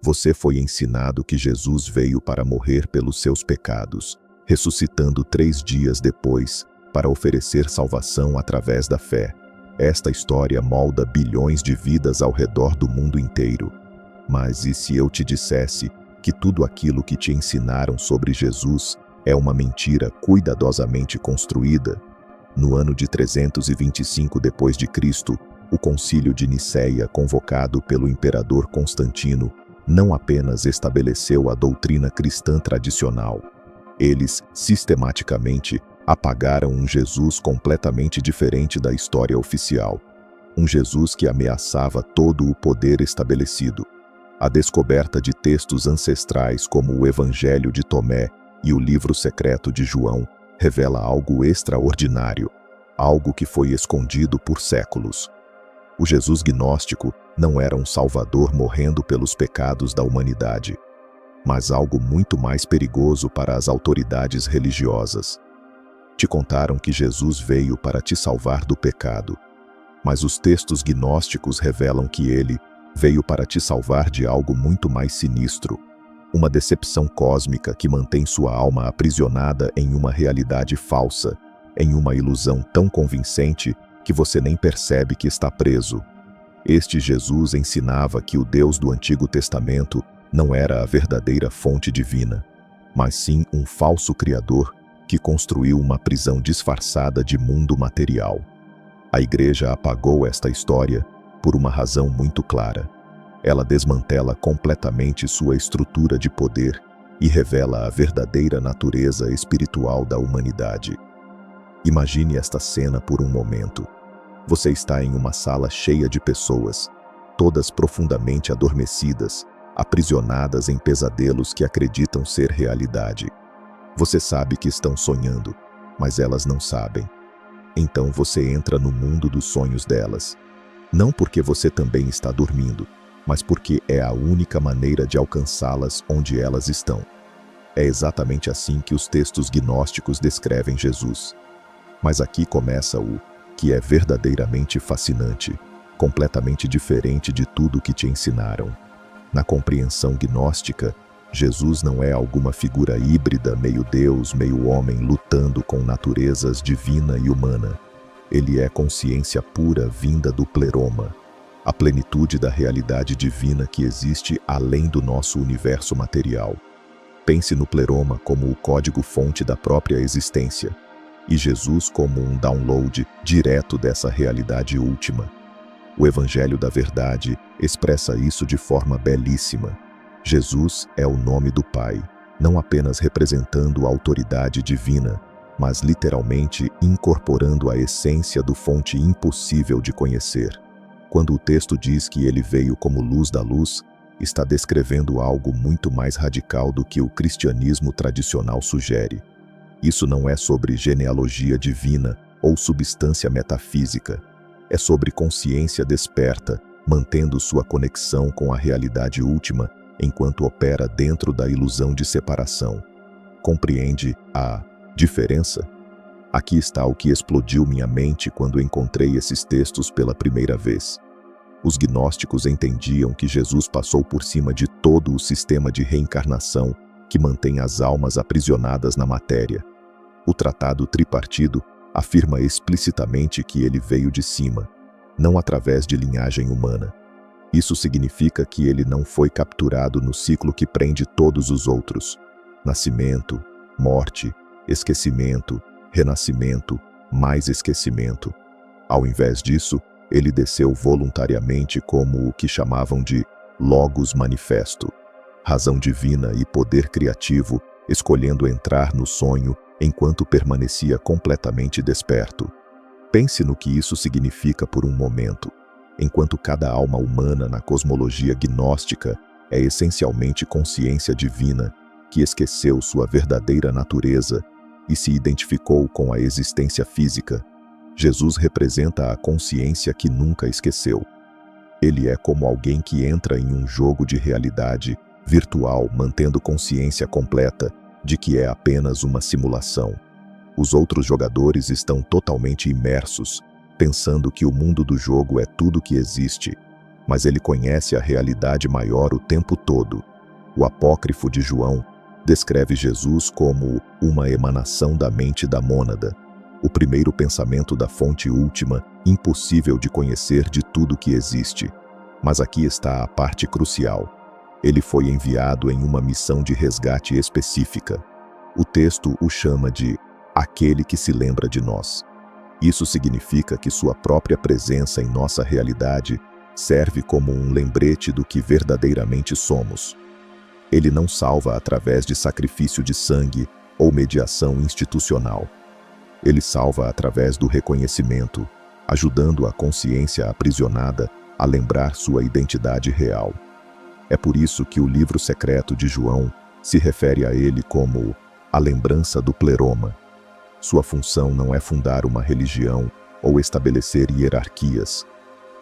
Você foi ensinado que Jesus veio para morrer pelos seus pecados, ressuscitando 3 dias depois, para oferecer salvação através da fé. Esta história molda bilhões de vidas ao redor do mundo inteiro. Mas e se eu te dissesse que tudo aquilo que te ensinaram sobre Jesus é uma mentira cuidadosamente construída? No ano de 325 d.C., o Concílio de Nicéia, convocado pelo imperador Constantino, não apenas estabeleceu a doutrina cristã tradicional. Eles, sistematicamente, apagaram um Jesus completamente diferente da história oficial. Um Jesus que ameaçava todo o poder estabelecido. A descoberta de textos ancestrais como o Evangelho de Tomé e o Livro Secreto de João revela algo extraordinário, algo que foi escondido por séculos. O Jesus gnóstico não era um salvador morrendo pelos pecados da humanidade, mas algo muito mais perigoso para as autoridades religiosas. Te contaram que Jesus veio para te salvar do pecado, mas os textos gnósticos revelam que ele veio para te salvar de algo muito mais sinistro, uma decepção cósmica que mantém sua alma aprisionada em uma realidade falsa, em uma ilusão tão convincente que você nem percebe que está preso. Este Jesus ensinava que o Deus do Antigo Testamento não era a verdadeira fonte divina, mas sim um falso criador que construiu uma prisão disfarçada de mundo material. A Igreja apagou esta história por uma razão muito clara. Ela desmantela completamente sua estrutura de poder e revela a verdadeira natureza espiritual da humanidade. Imagine esta cena por um momento. Você está em uma sala cheia de pessoas, todas profundamente adormecidas, aprisionadas em pesadelos que acreditam ser realidade. Você sabe que estão sonhando, mas elas não sabem. Então você entra no mundo dos sonhos delas. Não porque você também está dormindo, mas porque é a única maneira de alcançá-las onde elas estão. É exatamente assim que os textos gnósticos descrevem Jesus. Mas aqui começa o que é verdadeiramente fascinante, completamente diferente de tudo que te ensinaram. Na compreensão gnóstica, Jesus não é alguma figura híbrida, meio Deus, meio homem, lutando com naturezas divina e humana. Ele é consciência pura vinda do pleroma, a plenitude da realidade divina que existe além do nosso universo material. Pense no pleroma como o código-fonte da própria existência, e Jesus como um download direto dessa realidade última. O Evangelho da Verdade expressa isso de forma belíssima. Jesus é o nome do Pai, não apenas representando a autoridade divina, mas literalmente incorporando a essência do fonte impossível de conhecer. Quando o texto diz que ele veio como luz da luz, está descrevendo algo muito mais radical do que o cristianismo tradicional sugere. Isso não é sobre genealogia divina ou substância metafísica. É sobre consciência desperta, mantendo sua conexão com a realidade última enquanto opera dentro da ilusão de separação. Compreende a diferença? Aqui está o que explodiu minha mente quando encontrei esses textos pela primeira vez. Os gnósticos entendiam que Jesus passou por cima de todo o sistema de reencarnação que mantém as almas aprisionadas na matéria. O Tratado Tripartido afirma explicitamente que ele veio de cima, não através de linhagem humana. Isso significa que ele não foi capturado no ciclo que prende todos os outros: nascimento, morte, esquecimento, renascimento, mais esquecimento. Ao invés disso, ele desceu voluntariamente como o que chamavam de Logos Manifesto, razão divina e poder criativo, escolhendo entrar no sonho enquanto permanecia completamente desperto. Pense no que isso significa por um momento. Enquanto cada alma humana na cosmologia gnóstica é essencialmente consciência divina, que esqueceu sua verdadeira natureza e se identificou com a existência física, Jesus representa a consciência que nunca esqueceu. Ele é como alguém que entra em um jogo de realidade virtual, mantendo consciência completa de que é apenas uma simulação. Os outros jogadores estão totalmente imersos, pensando que o mundo do jogo é tudo que existe, mas ele conhece a realidade maior o tempo todo. O apócrifo de João descreve Jesus como uma emanação da mente da mônada, o primeiro pensamento da fonte última, impossível de conhecer de tudo que existe. Mas aqui está a parte crucial. Ele foi enviado em uma missão de resgate específica. O texto o chama de aquele que se lembra de nós. Isso significa que sua própria presença em nossa realidade serve como um lembrete do que verdadeiramente somos. Ele não salva através de sacrifício de sangue ou mediação institucional. Ele salva através do reconhecimento, ajudando a consciência aprisionada a lembrar sua identidade real. É por isso que o livro secreto de João se refere a ele como a lembrança do pleroma. Sua função não é fundar uma religião ou estabelecer hierarquias.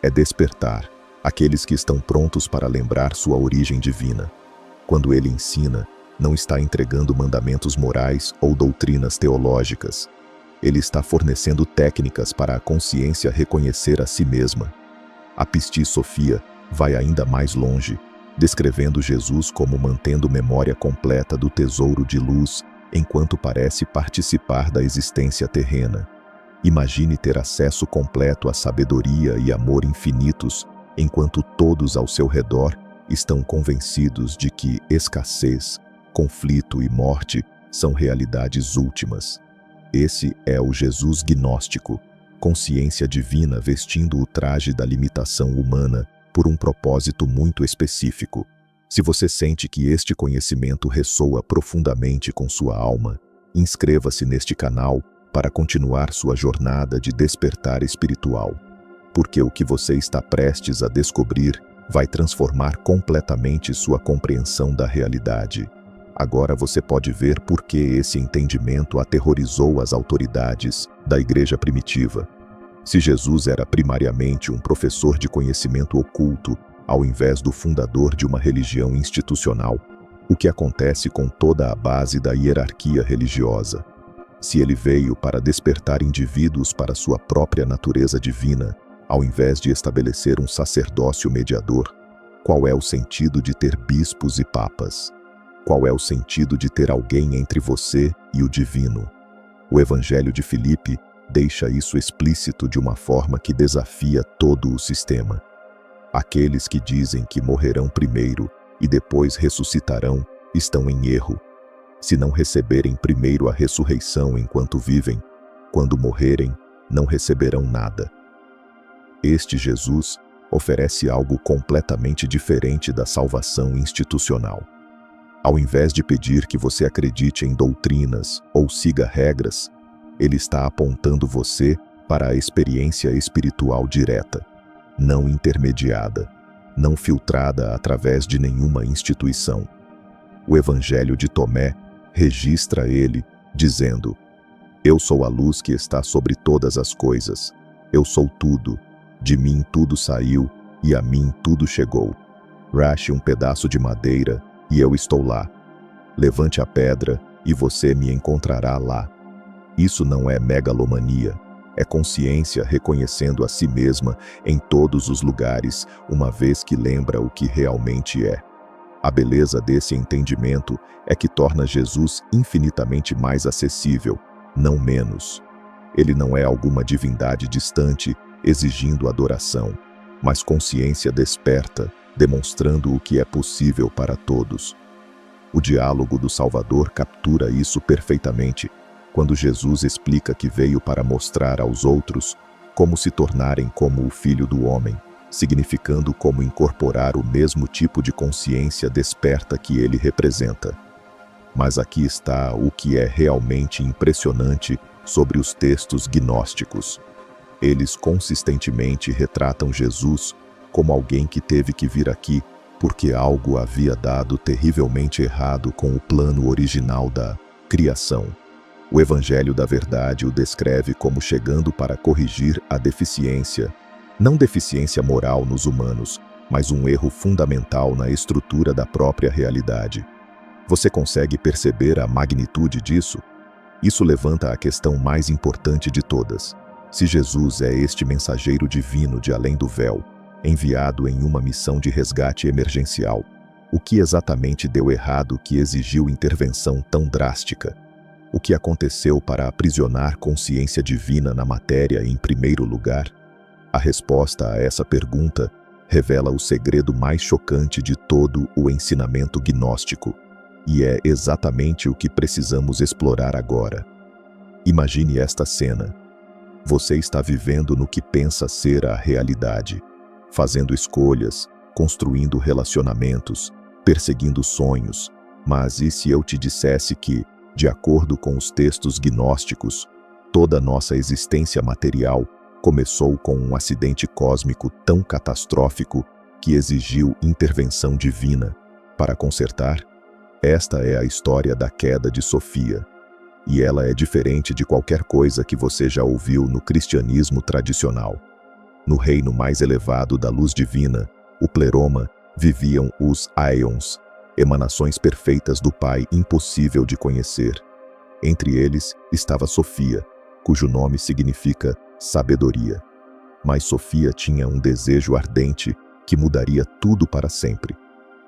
É despertar aqueles que estão prontos para lembrar sua origem divina. Quando ele ensina, não está entregando mandamentos morais ou doutrinas teológicas. Ele está fornecendo técnicas para a consciência reconhecer a si mesma. A Pistis Sophia vai ainda mais longe, descrevendo Jesus como mantendo memória completa do tesouro de luz enquanto parece participar da existência terrena. Imagine ter acesso completo à sabedoria e amor infinitos, enquanto todos ao seu redor estão convencidos de que escassez, conflito e morte são realidades últimas. Esse é o Jesus gnóstico, consciência divina vestindo o traje da limitação humana por um propósito muito específico. Se você sente que este conhecimento ressoa profundamente com sua alma, inscreva-se neste canal para continuar sua jornada de despertar espiritual, porque o que você está prestes a descobrir vai transformar completamente sua compreensão da realidade. Agora você pode ver por que esse entendimento aterrorizou as autoridades da igreja primitiva. Se Jesus era primariamente um professor de conhecimento oculto, ao invés do fundador de uma religião institucional, o que acontece com toda a base da hierarquia religiosa? Se ele veio para despertar indivíduos para sua própria natureza divina, ao invés de estabelecer um sacerdócio mediador, qual é o sentido de ter bispos e papas? Qual é o sentido de ter alguém entre você e o divino? O Evangelho de Filipe deixa isso explícito de uma forma que desafia todo o sistema. Aqueles que dizem que morrerão primeiro e depois ressuscitarão estão em erro. Se não receberem primeiro a ressurreição enquanto vivem, quando morrerem, não receberão nada. Este Jesus oferece algo completamente diferente da salvação institucional. Ao invés de pedir que você acredite em doutrinas ou siga regras, ele está apontando você para a experiência espiritual direta, não intermediada, não filtrada através de nenhuma instituição. O Evangelho de Tomé registra ele, dizendo: Eu sou a luz que está sobre todas as coisas. Eu sou tudo. De mim tudo saiu e a mim tudo chegou. Rache um pedaço de madeira e eu estou lá. Levante a pedra e você me encontrará lá. Isso não é megalomania. É consciência reconhecendo a si mesma em todos os lugares, uma vez que lembra o que realmente é. A beleza desse entendimento é que torna Jesus infinitamente mais acessível, não menos. Ele não é alguma divindade distante, exigindo adoração, mas consciência desperta, demonstrando o que é possível para todos. O diálogo do Salvador captura isso perfeitamente, quando Jesus explica que veio para mostrar aos outros como se tornarem como o Filho do Homem, significando como incorporar o mesmo tipo de consciência desperta que ele representa. Mas aqui está o que é realmente impressionante sobre os textos gnósticos. Eles consistentemente retratam Jesus como alguém que teve que vir aqui porque algo havia dado terrivelmente errado com o plano original da criação. O Evangelho da Verdade o descreve como chegando para corrigir a deficiência, não deficiência moral nos humanos, mas um erro fundamental na estrutura da própria realidade. Você consegue perceber a magnitude disso? Isso levanta a questão mais importante de todas. Se Jesus é este mensageiro divino de além do véu, enviado em uma missão de resgate emergencial. O que exatamente deu errado que exigiu intervenção tão drástica? O que aconteceu para aprisionar consciência divina na matéria em primeiro lugar? A resposta a essa pergunta revela o segredo mais chocante de todo o ensinamento gnóstico, e é exatamente o que precisamos explorar agora. Imagine esta cena. Você está vivendo no que pensa ser a realidade, fazendo escolhas, construindo relacionamentos, perseguindo sonhos. Mas e se eu te dissesse que, de acordo com os textos gnósticos, toda nossa existência material começou com um acidente cósmico tão catastrófico que exigiu intervenção divina para consertar? Esta é a história da queda de Sofia, e ela é diferente de qualquer coisa que você já ouviu no cristianismo tradicional. No reino mais elevado da luz divina, o pleroma, viviam os Aeons, emanações perfeitas do Pai impossível de conhecer. Entre eles estava Sofia, cujo nome significa sabedoria. Mas Sofia tinha um desejo ardente que mudaria tudo para sempre.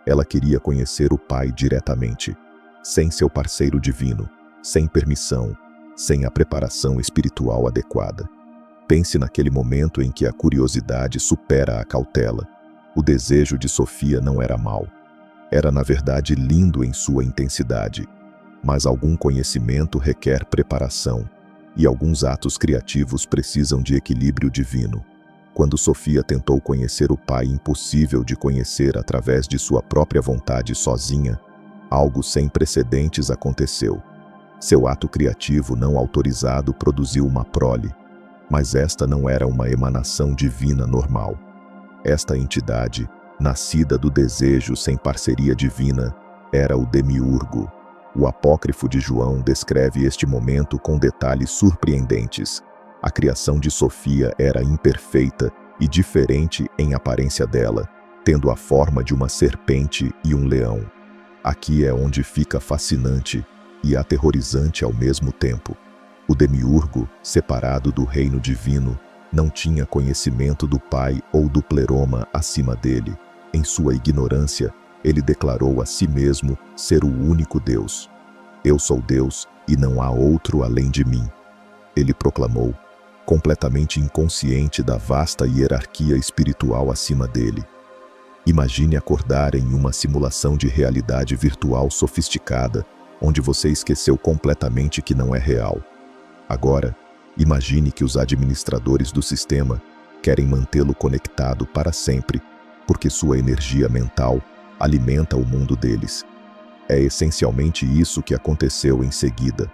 Ela queria conhecer o Pai diretamente, sem seu parceiro divino, sem permissão, sem a preparação espiritual adequada. Pense naquele momento em que a curiosidade supera a cautela. O desejo de Sofia não era mau. Era, na verdade, lindo em sua intensidade. Mas algum conhecimento requer preparação, e alguns atos criativos precisam de equilíbrio divino. Quando Sofia tentou conhecer o Pai impossível de conhecer através de sua própria vontade sozinha, algo sem precedentes aconteceu. Seu ato criativo não autorizado produziu uma prole, mas esta não era uma emanação divina normal. Esta entidade, nascida do desejo sem parceria divina, era o Demiurgo. O apócrifo de João descreve este momento com detalhes surpreendentes. A criação de Sofia era imperfeita e diferente em aparência dela, tendo a forma de uma serpente e um leão. Aqui é onde fica fascinante e aterrorizante ao mesmo tempo. O Demiurgo, separado do reino divino, não tinha conhecimento do Pai ou do pleroma acima dele. Em sua ignorância, ele declarou a si mesmo ser o único Deus. Eu sou Deus e não há outro além de mim. Ele proclamou, completamente inconsciente da vasta hierarquia espiritual acima dele. Imagine acordar em uma simulação de realidade virtual sofisticada, onde você esqueceu completamente que não é real. Agora, imagine que os administradores do sistema querem mantê-lo conectado para sempre, porque sua energia mental alimenta o mundo deles. É essencialmente isso que aconteceu em seguida.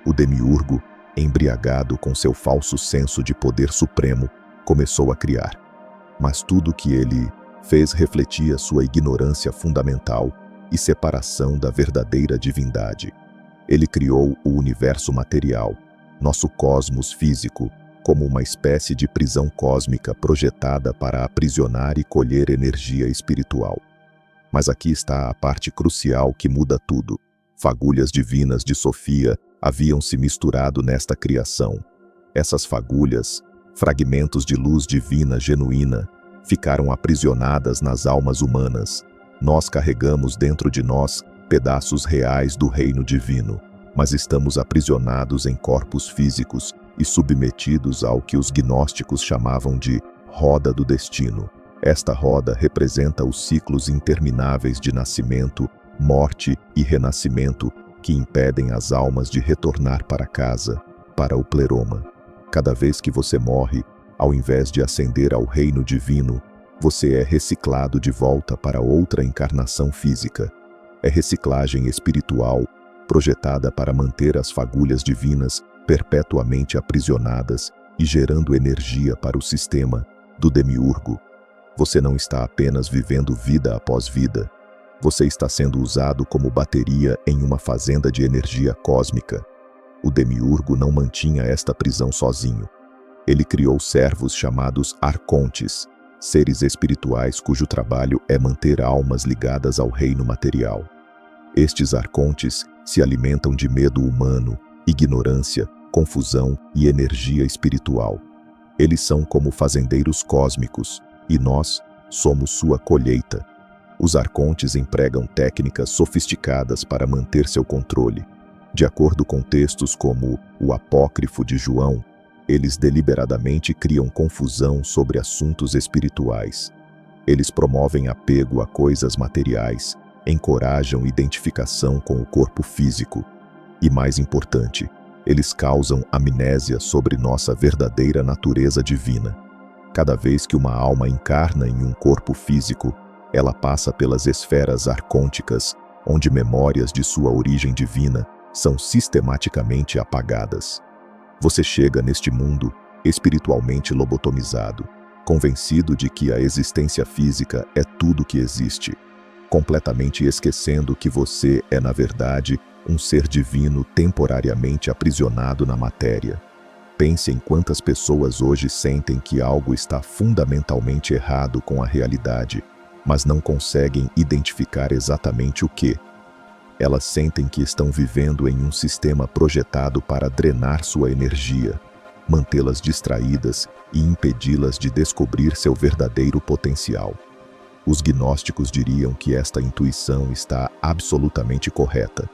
O Demiurgo, embriagado com seu falso senso de poder supremo, começou a criar. Mas tudo o que ele fez refletia sua ignorância fundamental e separação da verdadeira divindade. Ele criou o universo material, nosso cosmos físico, como uma espécie de prisão cósmica projetada para aprisionar e colher energia espiritual. Mas aqui está a parte crucial que muda tudo. Fagulhas divinas de Sofia haviam se misturado nesta criação. Essas fagulhas, fragmentos de luz divina genuína, ficaram aprisionadas nas almas humanas. Nós carregamos dentro de nós pedaços reais do reino divino, mas estamos aprisionados em corpos físicos e submetidos ao que os gnósticos chamavam de roda do destino. Esta roda representa os ciclos intermináveis de nascimento, morte e renascimento que impedem as almas de retornar para casa, para o pleroma. Cada vez que você morre, ao invés de ascender ao reino divino, você é reciclado de volta para outra encarnação física. É reciclagem espiritual, projetada para manter as fagulhas divinas perpetuamente aprisionadas e gerando energia para o sistema do Demiurgo. Você não está apenas vivendo vida após vida. Você está sendo usado como bateria em uma fazenda de energia cósmica. O Demiurgo não mantinha esta prisão sozinho. Ele criou servos chamados arcontes, seres espirituais cujo trabalho é manter almas ligadas ao reino material. Estes arcontes se alimentam de medo humano, ignorância, confusão e energia espiritual. Eles são como fazendeiros cósmicos, e nós somos sua colheita. Os arcontes empregam técnicas sofisticadas para manter seu controle. De acordo com textos como o Apócrifo de João, eles deliberadamente criam confusão sobre assuntos espirituais. Eles promovem apego a coisas materiais, encorajam identificação com o corpo físico e, mais importante, eles causam amnésia sobre nossa verdadeira natureza divina. Cada vez que uma alma encarna em um corpo físico, ela passa pelas esferas arcônticas, onde memórias de sua origem divina são sistematicamente apagadas. Você chega neste mundo espiritualmente lobotomizado, convencido de que a existência física é tudo que existe, completamente esquecendo que você é, na verdade, um ser divino temporariamente aprisionado na matéria. Pense em quantas pessoas hoje sentem que algo está fundamentalmente errado com a realidade, mas não conseguem identificar exatamente o que. Elas sentem que estão vivendo em um sistema projetado para drenar sua energia, mantê-las distraídas e impedi-las de descobrir seu verdadeiro potencial. Os gnósticos diriam que esta intuição está absolutamente correta.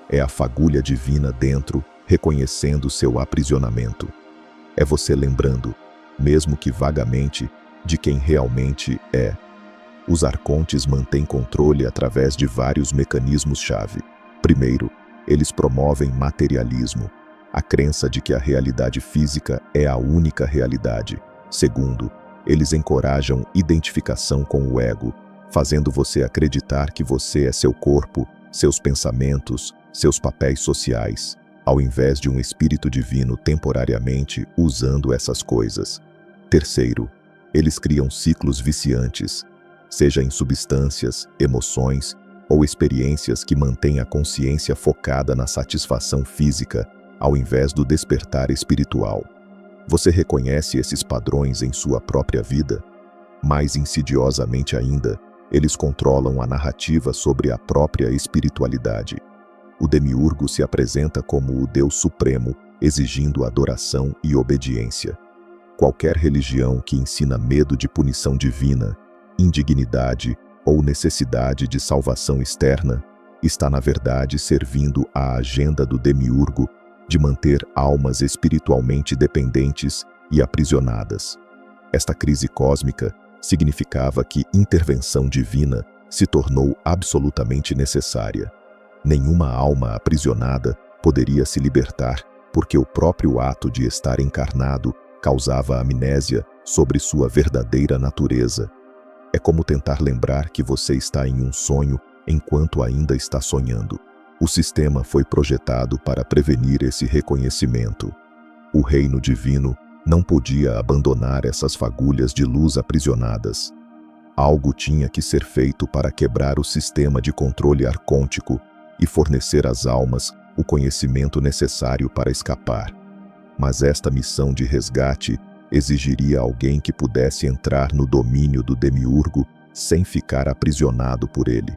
É a fagulha divina dentro, reconhecendo seu aprisionamento. É você lembrando, mesmo que vagamente, de quem realmente é. Os arcontes mantêm controle através de vários mecanismos-chave. Primeiro, eles promovem materialismo, a crença de que a realidade física é a única realidade. Segundo, eles encorajam identificação com o ego, fazendo você acreditar que você é seu corpo, seus pensamentos, seus papéis sociais, ao invés de um espírito divino temporariamente usando essas coisas. Terceiro, eles criam ciclos viciantes, seja em substâncias, emoções ou experiências que mantêm a consciência focada na satisfação física, ao invés do despertar espiritual. Você reconhece esses padrões em sua própria vida? Mais insidiosamente ainda, eles controlam a narrativa sobre a própria espiritualidade. O demiurgo se apresenta como o Deus Supremo, exigindo adoração e obediência. Qualquer religião que ensina medo de punição divina, indignidade ou necessidade de salvação externa, está na verdade servindo à agenda do demiurgo de manter almas espiritualmente dependentes e aprisionadas. Esta crise cósmica significava que intervenção divina se tornou absolutamente necessária. Nenhuma alma aprisionada poderia se libertar, porque o próprio ato de estar encarnado causava amnésia sobre sua verdadeira natureza. É como tentar lembrar que você está em um sonho enquanto ainda está sonhando. O sistema foi projetado para prevenir esse reconhecimento. O reino divino não podia abandonar essas fagulhas de luz aprisionadas. Algo tinha que ser feito para quebrar o sistema de controle arcôntico e fornecer às almas o conhecimento necessário para escapar. Mas esta missão de resgate exigiria alguém que pudesse entrar no domínio do demiurgo sem ficar aprisionado por ele.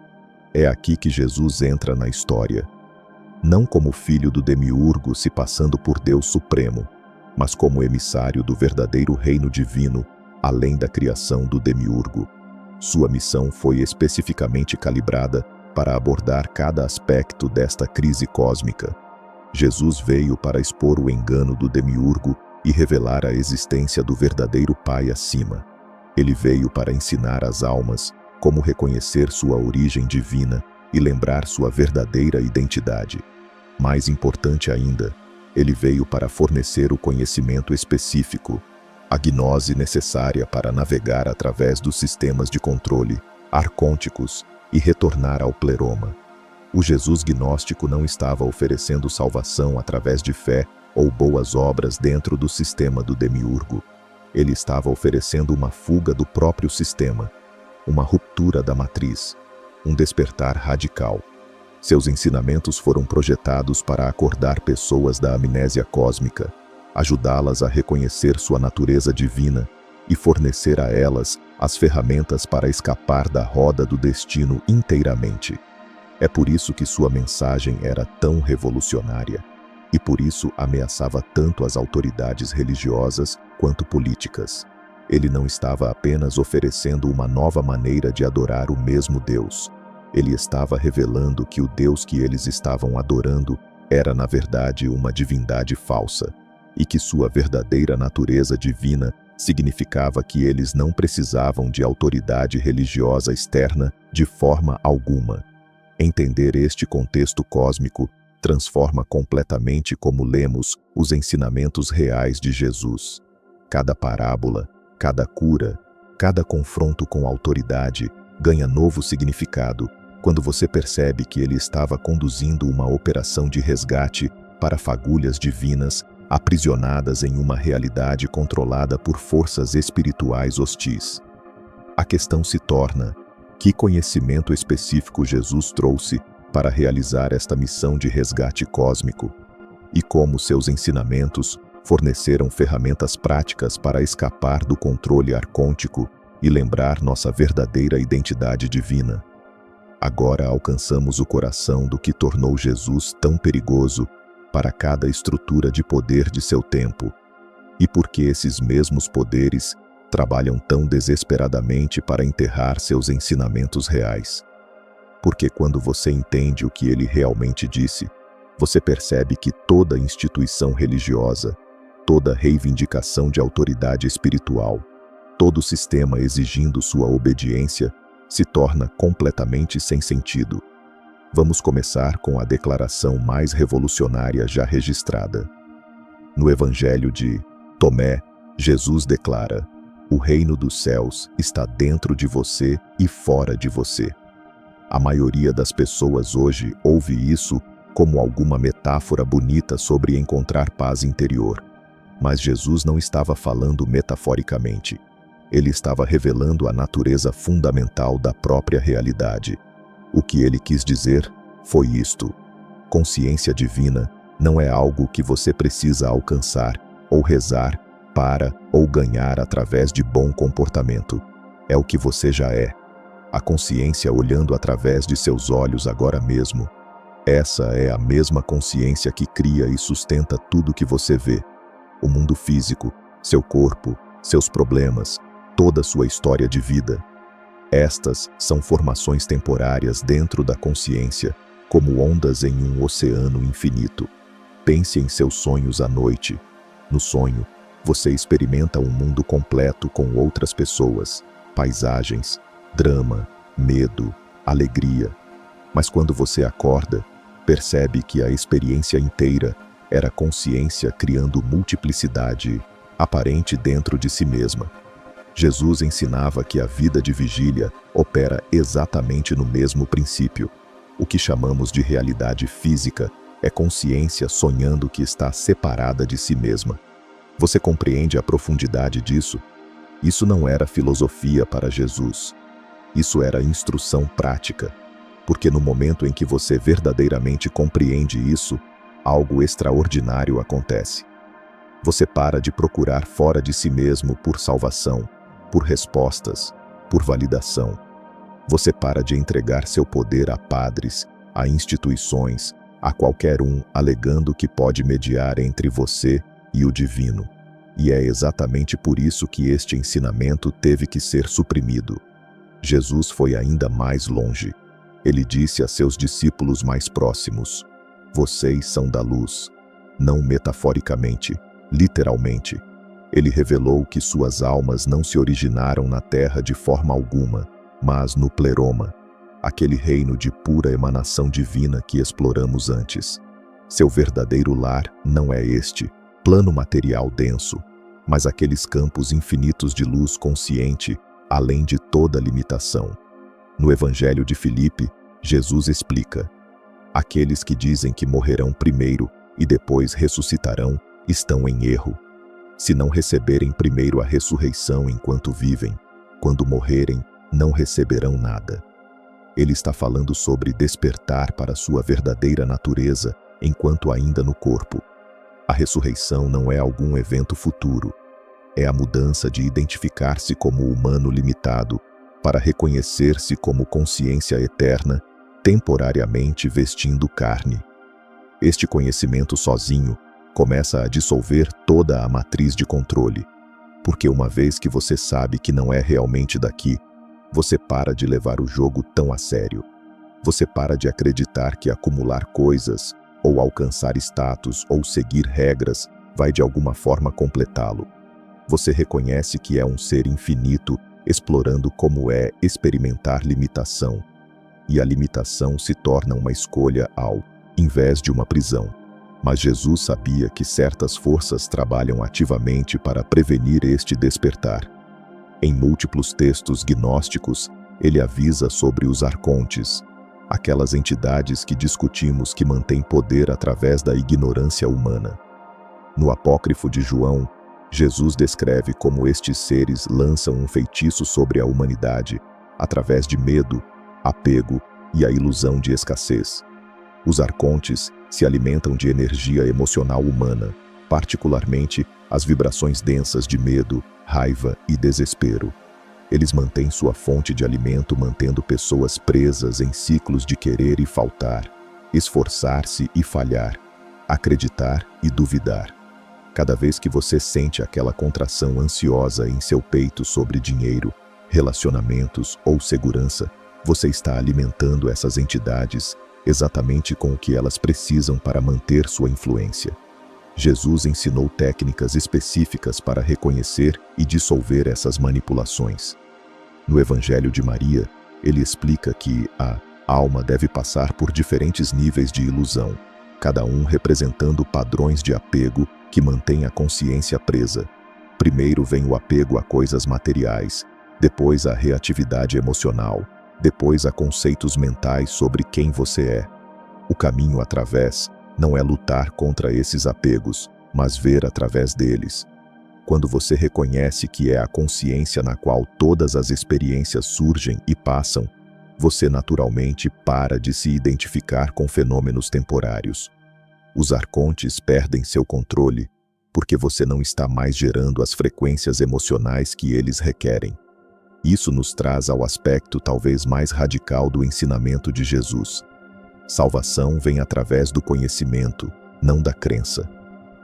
É aqui que Jesus entra na história. Não como filho do demiurgo se passando por Deus Supremo, mas como emissário do verdadeiro reino divino, além da criação do demiurgo. Sua missão foi especificamente calibrada para abordar cada aspecto desta crise cósmica. Jesus veio para expor o engano do demiurgo e revelar a existência do verdadeiro Pai acima. Ele veio para ensinar às almas como reconhecer sua origem divina e lembrar sua verdadeira identidade. Mais importante ainda, ele veio para fornecer o conhecimento específico, a gnose necessária para navegar através dos sistemas de controle arcônticos e retornar ao pleroma. O Jesus gnóstico não estava oferecendo salvação através de fé ou boas obras dentro do sistema do demiurgo. Ele estava oferecendo uma fuga do próprio sistema, uma ruptura da matriz, um despertar radical. Seus ensinamentos foram projetados para acordar pessoas da amnésia cósmica, ajudá-las a reconhecer sua natureza divina e fornecer a elas as ferramentas para escapar da roda do destino inteiramente. É por isso que sua mensagem era tão revolucionária, e por isso ameaçava tanto as autoridades religiosas quanto políticas. Ele não estava apenas oferecendo uma nova maneira de adorar o mesmo Deus. Ele estava revelando que o Deus que eles estavam adorando era, na verdade, uma divindade falsa, e que sua verdadeira natureza divina significava que eles não precisavam de autoridade religiosa externa de forma alguma. Entender este contexto cósmico transforma completamente como lemos os ensinamentos reais de Jesus. Cada parábola, cada cura, cada confronto com autoridade ganha novo significado quando você percebe que ele estava conduzindo uma operação de resgate para fagulhas divinas aprisionadas em uma realidade controlada por forças espirituais hostis. A questão se torna: que conhecimento específico Jesus trouxe para realizar esta missão de resgate cósmico? E como seus ensinamentos forneceram ferramentas práticas para escapar do controle arcôntico e lembrar nossa verdadeira identidade divina? Agora alcançamos o coração do que tornou Jesus tão perigoso para cada estrutura de poder de seu tempo, e por que esses mesmos poderes trabalham tão desesperadamente para enterrar seus ensinamentos reais. Porque quando você entende o que ele realmente disse, você percebe que toda instituição religiosa, toda reivindicação de autoridade espiritual, todo sistema exigindo sua obediência, se torna completamente sem sentido. Vamos começar com a declaração mais revolucionária já registrada. No Evangelho de Tomé, Jesus declara: "O reino dos céus está dentro de você e fora de você." A maioria das pessoas hoje ouve isso como alguma metáfora bonita sobre encontrar paz interior. Mas Jesus não estava falando metaforicamente. Ele estava revelando a natureza fundamental da própria realidade. O que ele quis dizer foi isto: consciência divina não é algo que você precisa alcançar ou rezar para ou ganhar através de bom comportamento. É o que você já é. A consciência olhando através de seus olhos agora mesmo. Essa é a mesma consciência que cria e sustenta tudo que você vê. O mundo físico, seu corpo, seus problemas, toda sua história de vida. Estas são formações temporárias dentro da consciência, como ondas em um oceano infinito. Pense em seus sonhos à noite. No sonho, você experimenta um mundo completo com outras pessoas, paisagens, drama, medo, alegria. Mas quando você acorda, percebe que a experiência inteira era consciência criando multiplicidade aparente dentro de si mesma. Jesus ensinava que a vida de vigília opera exatamente no mesmo princípio. O que chamamos de realidade física é consciência sonhando que está separada de si mesma. Você compreende a profundidade disso? Isso não era filosofia para Jesus. Isso era instrução prática. Porque no momento em que você verdadeiramente compreende isso, algo extraordinário acontece. Você para de procurar fora de si mesmo por salvação, por respostas, por validação. Você para de entregar seu poder a padres, a instituições, a qualquer um alegando que pode mediar entre você e o divino. E é exatamente por isso que este ensinamento teve que ser suprimido. Jesus foi ainda mais longe. Ele disse a seus discípulos mais próximos: "Vocês são da luz." Não metaforicamente, literalmente. Ele revelou que suas almas não se originaram na terra de forma alguma, mas no pleroma, aquele reino de pura emanação divina que exploramos antes. Seu verdadeiro lar não é este plano material denso, mas aqueles campos infinitos de luz consciente, além de toda limitação. No Evangelho de Filipe, Jesus explica: "Aqueles que dizem que morrerão primeiro e depois ressuscitarão estão em erro. Se não receberem primeiro a ressurreição enquanto vivem, quando morrerem, não receberão nada." Ele está falando sobre despertar para sua verdadeira natureza enquanto ainda no corpo. A ressurreição não é algum evento futuro. É a mudança de identificar-se como humano limitado para reconhecer-se como consciência eterna, temporariamente vestindo carne. Este conhecimento sozinho começa a dissolver toda a matriz de controle. Porque uma vez que você sabe que não é realmente daqui, você para de levar o jogo tão a sério. Você para de acreditar que acumular coisas, ou alcançar status, ou seguir regras, vai de alguma forma completá-lo. Você reconhece que é um ser infinito, explorando como é experimentar limitação. E a limitação se torna uma escolha ao invés de uma prisão. Mas Jesus sabia que certas forças trabalham ativamente para prevenir este despertar. Em múltiplos textos gnósticos, ele avisa sobre os arcontes, aquelas entidades que discutimos que mantêm poder através da ignorância humana. No apócrifo de João, Jesus descreve como estes seres lançam um feitiço sobre a humanidade através de medo, apego e a ilusão de escassez. Os arcontes se alimentam de energia emocional humana, particularmente as vibrações densas de medo, raiva e desespero. Eles mantêm sua fonte de alimento mantendo pessoas presas em ciclos de querer e faltar, esforçar-se e falhar, acreditar e duvidar. Cada vez que você sente aquela contração ansiosa em seu peito sobre dinheiro, relacionamentos ou segurança, você está alimentando essas entidades exatamente com o que elas precisam para manter sua influência. Jesus ensinou técnicas específicas para reconhecer e dissolver essas manipulações. No Evangelho de Maria, ele explica que a alma deve passar por diferentes níveis de ilusão, cada um representando padrões de apego que mantém a consciência presa. Primeiro vem o apego a coisas materiais, depois a reatividade emocional, depois a conceitos mentais sobre quem você é. O caminho através não é lutar contra esses apegos, mas ver através deles. Quando você reconhece que é a consciência na qual todas as experiências surgem e passam, você naturalmente para de se identificar com fenômenos temporários. Os arcontes perdem seu controle porque você não está mais gerando as frequências emocionais que eles requerem. Isso nos traz ao aspecto talvez mais radical do ensinamento de Jesus. Salvação vem através do conhecimento, não da crença.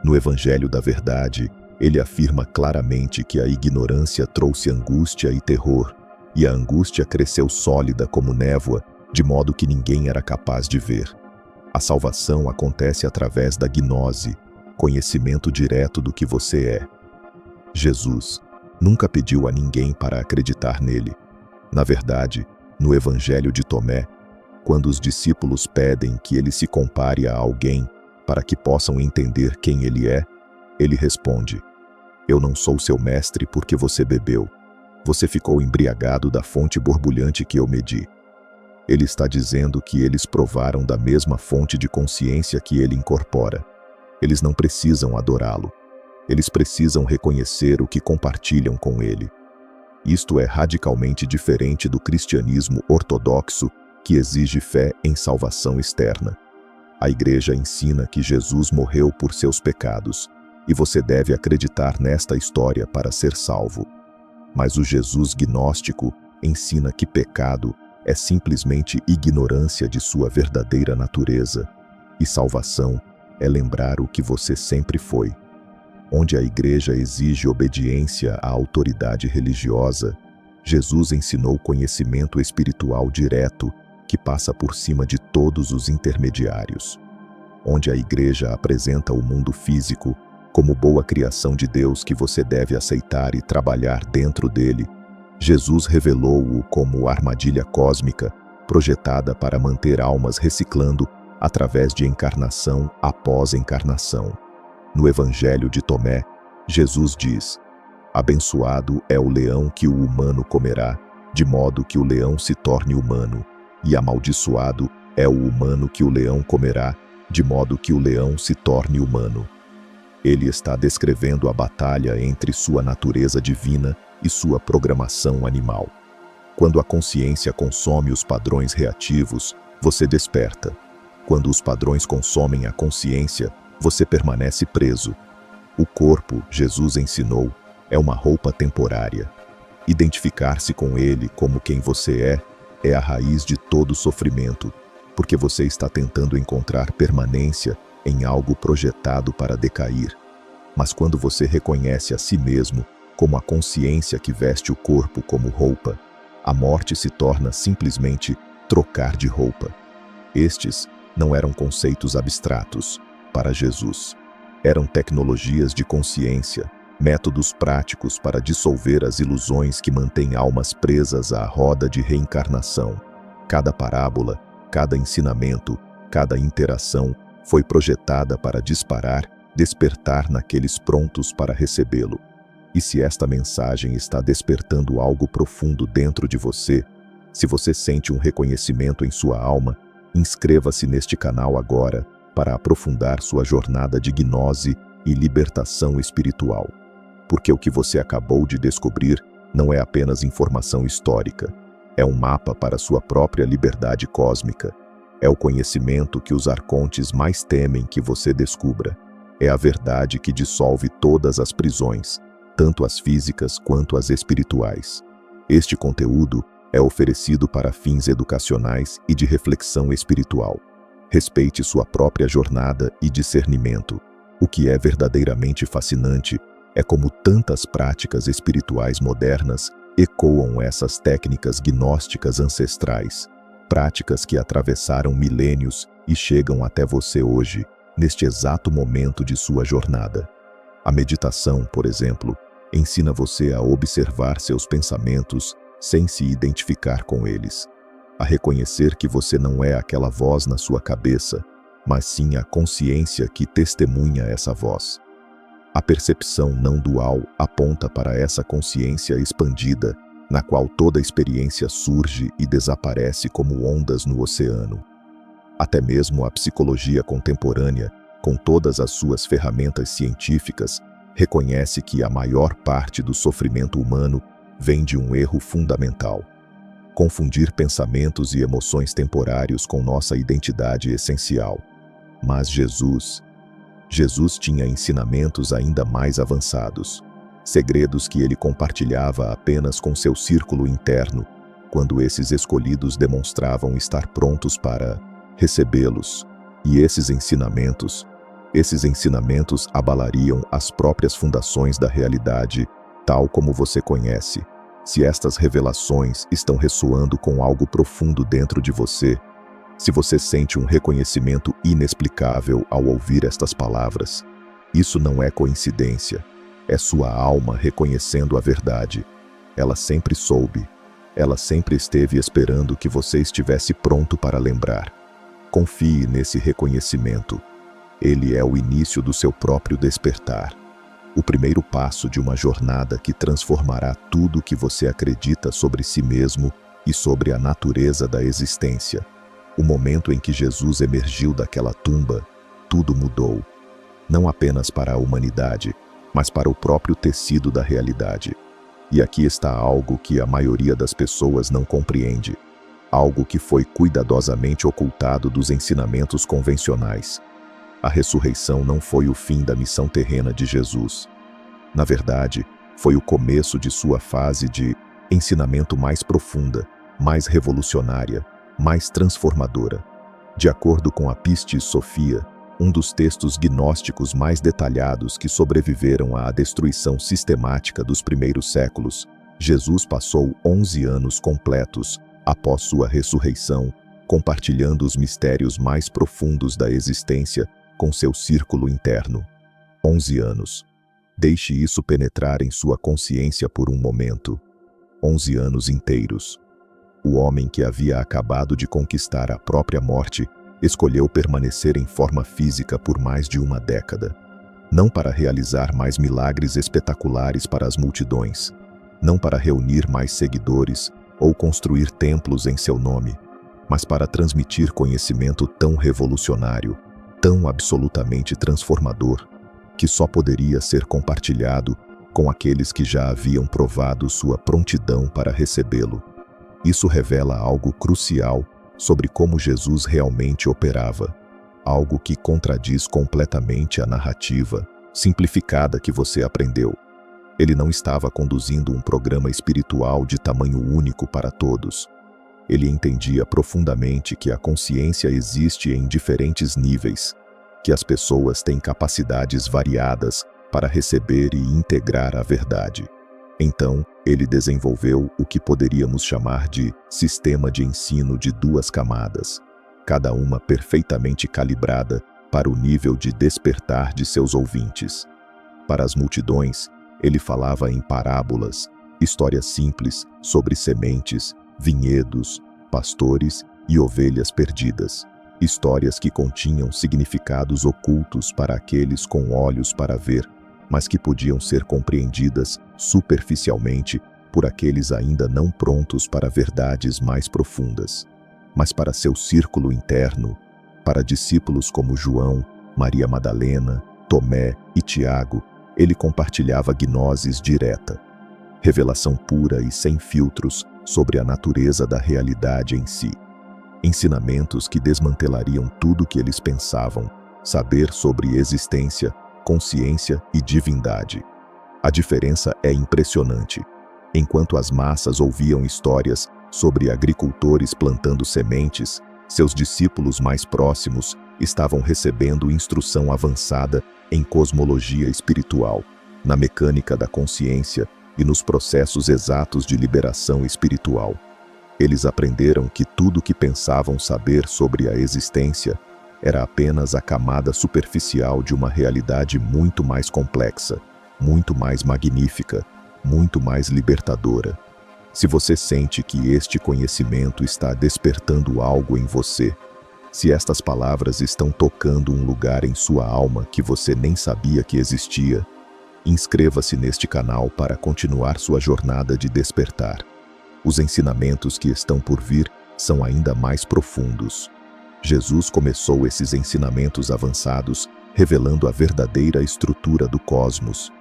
No Evangelho da Verdade, ele afirma claramente que a ignorância trouxe angústia e terror, e a angústia cresceu sólida como névoa, de modo que ninguém era capaz de ver. A salvação acontece através da gnose, conhecimento direto do que você é. Jesus nunca pediu a ninguém para acreditar nele. Na verdade, no Evangelho de Tomé, quando os discípulos pedem que ele se compare a alguém para que possam entender quem ele é, ele responde: "Eu não sou seu mestre porque você bebeu. Você ficou embriagado da fonte borbulhante que eu medi." Ele está dizendo que eles provaram da mesma fonte de consciência que ele incorpora. Eles não precisam adorá-lo. Eles precisam reconhecer o que compartilham com ele. Isto é radicalmente diferente do cristianismo ortodoxo, que exige fé em salvação externa. A Igreja ensina que Jesus morreu por seus pecados, e você deve acreditar nesta história para ser salvo. Mas o Jesus gnóstico ensina que pecado é simplesmente ignorância de sua verdadeira natureza, e salvação é lembrar o que você sempre foi. Onde a Igreja exige obediência à autoridade religiosa, Jesus ensinou conhecimento espiritual direto que passa por cima de todos os intermediários. Onde a Igreja apresenta o mundo físico como boa criação de Deus que você deve aceitar e trabalhar dentro dele, Jesus revelou-o como armadilha cósmica projetada para manter almas reciclando através de encarnação após encarnação. No Evangelho de Tomé, Jesus diz: "Abençoado é o leão que o humano comerá, de modo que o leão se torne humano, e amaldiçoado é o humano que o leão comerá, de modo que o leão se torne humano." Ele está descrevendo a batalha entre sua natureza divina e sua programação animal. Quando a consciência consome os padrões reativos, você desperta. Quando os padrões consomem a consciência, você permanece preso. O corpo, Jesus ensinou, é uma roupa temporária. Identificar-se com ele como quem você é a raiz de todo sofrimento, porque você está tentando encontrar permanência em algo projetado para decair. Mas quando você reconhece a si mesmo como a consciência que veste o corpo como roupa, a morte se torna simplesmente trocar de roupa. Estes não eram conceitos abstratos para Jesus. Eram tecnologias de consciência, métodos práticos para dissolver as ilusões que mantêm almas presas à roda de reencarnação. Cada parábola, cada ensinamento, cada interação foi projetada para despertar naqueles prontos para recebê-lo. E se esta mensagem está despertando algo profundo dentro de você, se você sente um reconhecimento em sua alma, inscreva-se neste canal agora para aprofundar sua jornada de gnose e libertação espiritual. Porque o que você acabou de descobrir não é apenas informação histórica, é um mapa para sua própria liberdade cósmica. É o conhecimento que os arcontes mais temem que você descubra. É a verdade que dissolve todas as prisões, tanto as físicas quanto as espirituais. Este conteúdo é oferecido para fins educacionais e de reflexão espiritual. Respeite sua própria jornada e discernimento. O que é verdadeiramente fascinante é como tantas práticas espirituais modernas ecoam essas técnicas gnósticas ancestrais, práticas que atravessaram milênios e chegam até você hoje, neste exato momento de sua jornada. A meditação, por exemplo, ensina você a observar seus pensamentos sem se identificar com eles, a reconhecer que você não é aquela voz na sua cabeça, mas sim a consciência que testemunha essa voz. A percepção não dual aponta para essa consciência expandida, na qual toda experiência surge e desaparece como ondas no oceano. Até mesmo a psicologia contemporânea, com todas as suas ferramentas científicas, reconhece que a maior parte do sofrimento humano vem de um erro fundamental: confundir pensamentos e emoções temporários com nossa identidade essencial. Mas Jesus tinha ensinamentos ainda mais avançados, segredos que ele compartilhava apenas com seu círculo interno, quando esses escolhidos demonstravam estar prontos para recebê-los. E esses ensinamentos abalariam as próprias fundações da realidade, tal como você conhece. Se estas revelações estão ressoando com algo profundo dentro de você, se você sente um reconhecimento inexplicável ao ouvir estas palavras, isso não é coincidência, é sua alma reconhecendo a verdade. Ela sempre soube, ela sempre esteve esperando que você estivesse pronto para lembrar. Confie nesse reconhecimento. Ele é o início do seu próprio despertar. O primeiro passo de uma jornada que transformará tudo o que você acredita sobre si mesmo e sobre a natureza da existência. O momento em que Jesus emergiu daquela tumba, tudo mudou. Não apenas para a humanidade, mas para o próprio tecido da realidade. E aqui está algo que a maioria das pessoas não compreende. Algo que foi cuidadosamente ocultado dos ensinamentos convencionais. A ressurreição não foi o fim da missão terrena de Jesus. Na verdade, foi o começo de sua fase de ensinamento mais profunda, mais revolucionária, mais transformadora. De acordo com a Pistis Sophia, um dos textos gnósticos mais detalhados que sobreviveram à destruição sistemática dos primeiros séculos, Jesus passou 11 anos completos após sua ressurreição, compartilhando os mistérios mais profundos da existência com seu círculo interno. 11 anos. Deixe isso penetrar em sua consciência por um momento. 11 anos inteiros. O homem que havia acabado de conquistar a própria morte escolheu permanecer em forma física por mais de uma década. Não para realizar mais milagres espetaculares para as multidões, não para reunir mais seguidores ou construir templos em seu nome, mas para transmitir conhecimento tão revolucionário, tão absolutamente transformador, que só poderia ser compartilhado com aqueles que já haviam provado sua prontidão para recebê-lo. Isso revela algo crucial sobre como Jesus realmente operava, algo que contradiz completamente a narrativa simplificada que você aprendeu. Ele não estava conduzindo um programa espiritual de tamanho único para todos. Ele entendia profundamente que a consciência existe em diferentes níveis, que as pessoas têm capacidades variadas para receber e integrar a verdade. Então, ele desenvolveu o que poderíamos chamar de sistema de ensino de 2 camadas, cada uma perfeitamente calibrada para o nível de despertar de seus ouvintes. Para as multidões, ele falava em parábolas, histórias simples sobre sementes, vinhedos, pastores e ovelhas perdidas. Histórias que continham significados ocultos para aqueles com olhos para ver, mas que podiam ser compreendidas superficialmente por aqueles ainda não prontos para verdades mais profundas. Mas para seu círculo interno, para discípulos como João, Maria Madalena, Tomé e Tiago, ele compartilhava gnoses direta, revelação pura e sem filtros sobre a natureza da realidade em si. Ensinamentos que desmantelariam tudo que eles pensavam, saber sobre existência, consciência e divindade. A diferença é impressionante. Enquanto as massas ouviam histórias sobre agricultores plantando sementes, seus discípulos mais próximos estavam recebendo instrução avançada em cosmologia espiritual, na mecânica da consciência e nos processos exatos de liberação espiritual. Eles aprenderam que tudo o que pensavam saber sobre a existência era apenas a camada superficial de uma realidade muito mais complexa, muito mais magnífica, muito mais libertadora. Se você sente que este conhecimento está despertando algo em você, se estas palavras estão tocando um lugar em sua alma que você nem sabia que existia, inscreva-se neste canal para continuar sua jornada de despertar. Os ensinamentos que estão por vir são ainda mais profundos. Jesus começou esses ensinamentos avançados revelando a verdadeira estrutura do cosmos.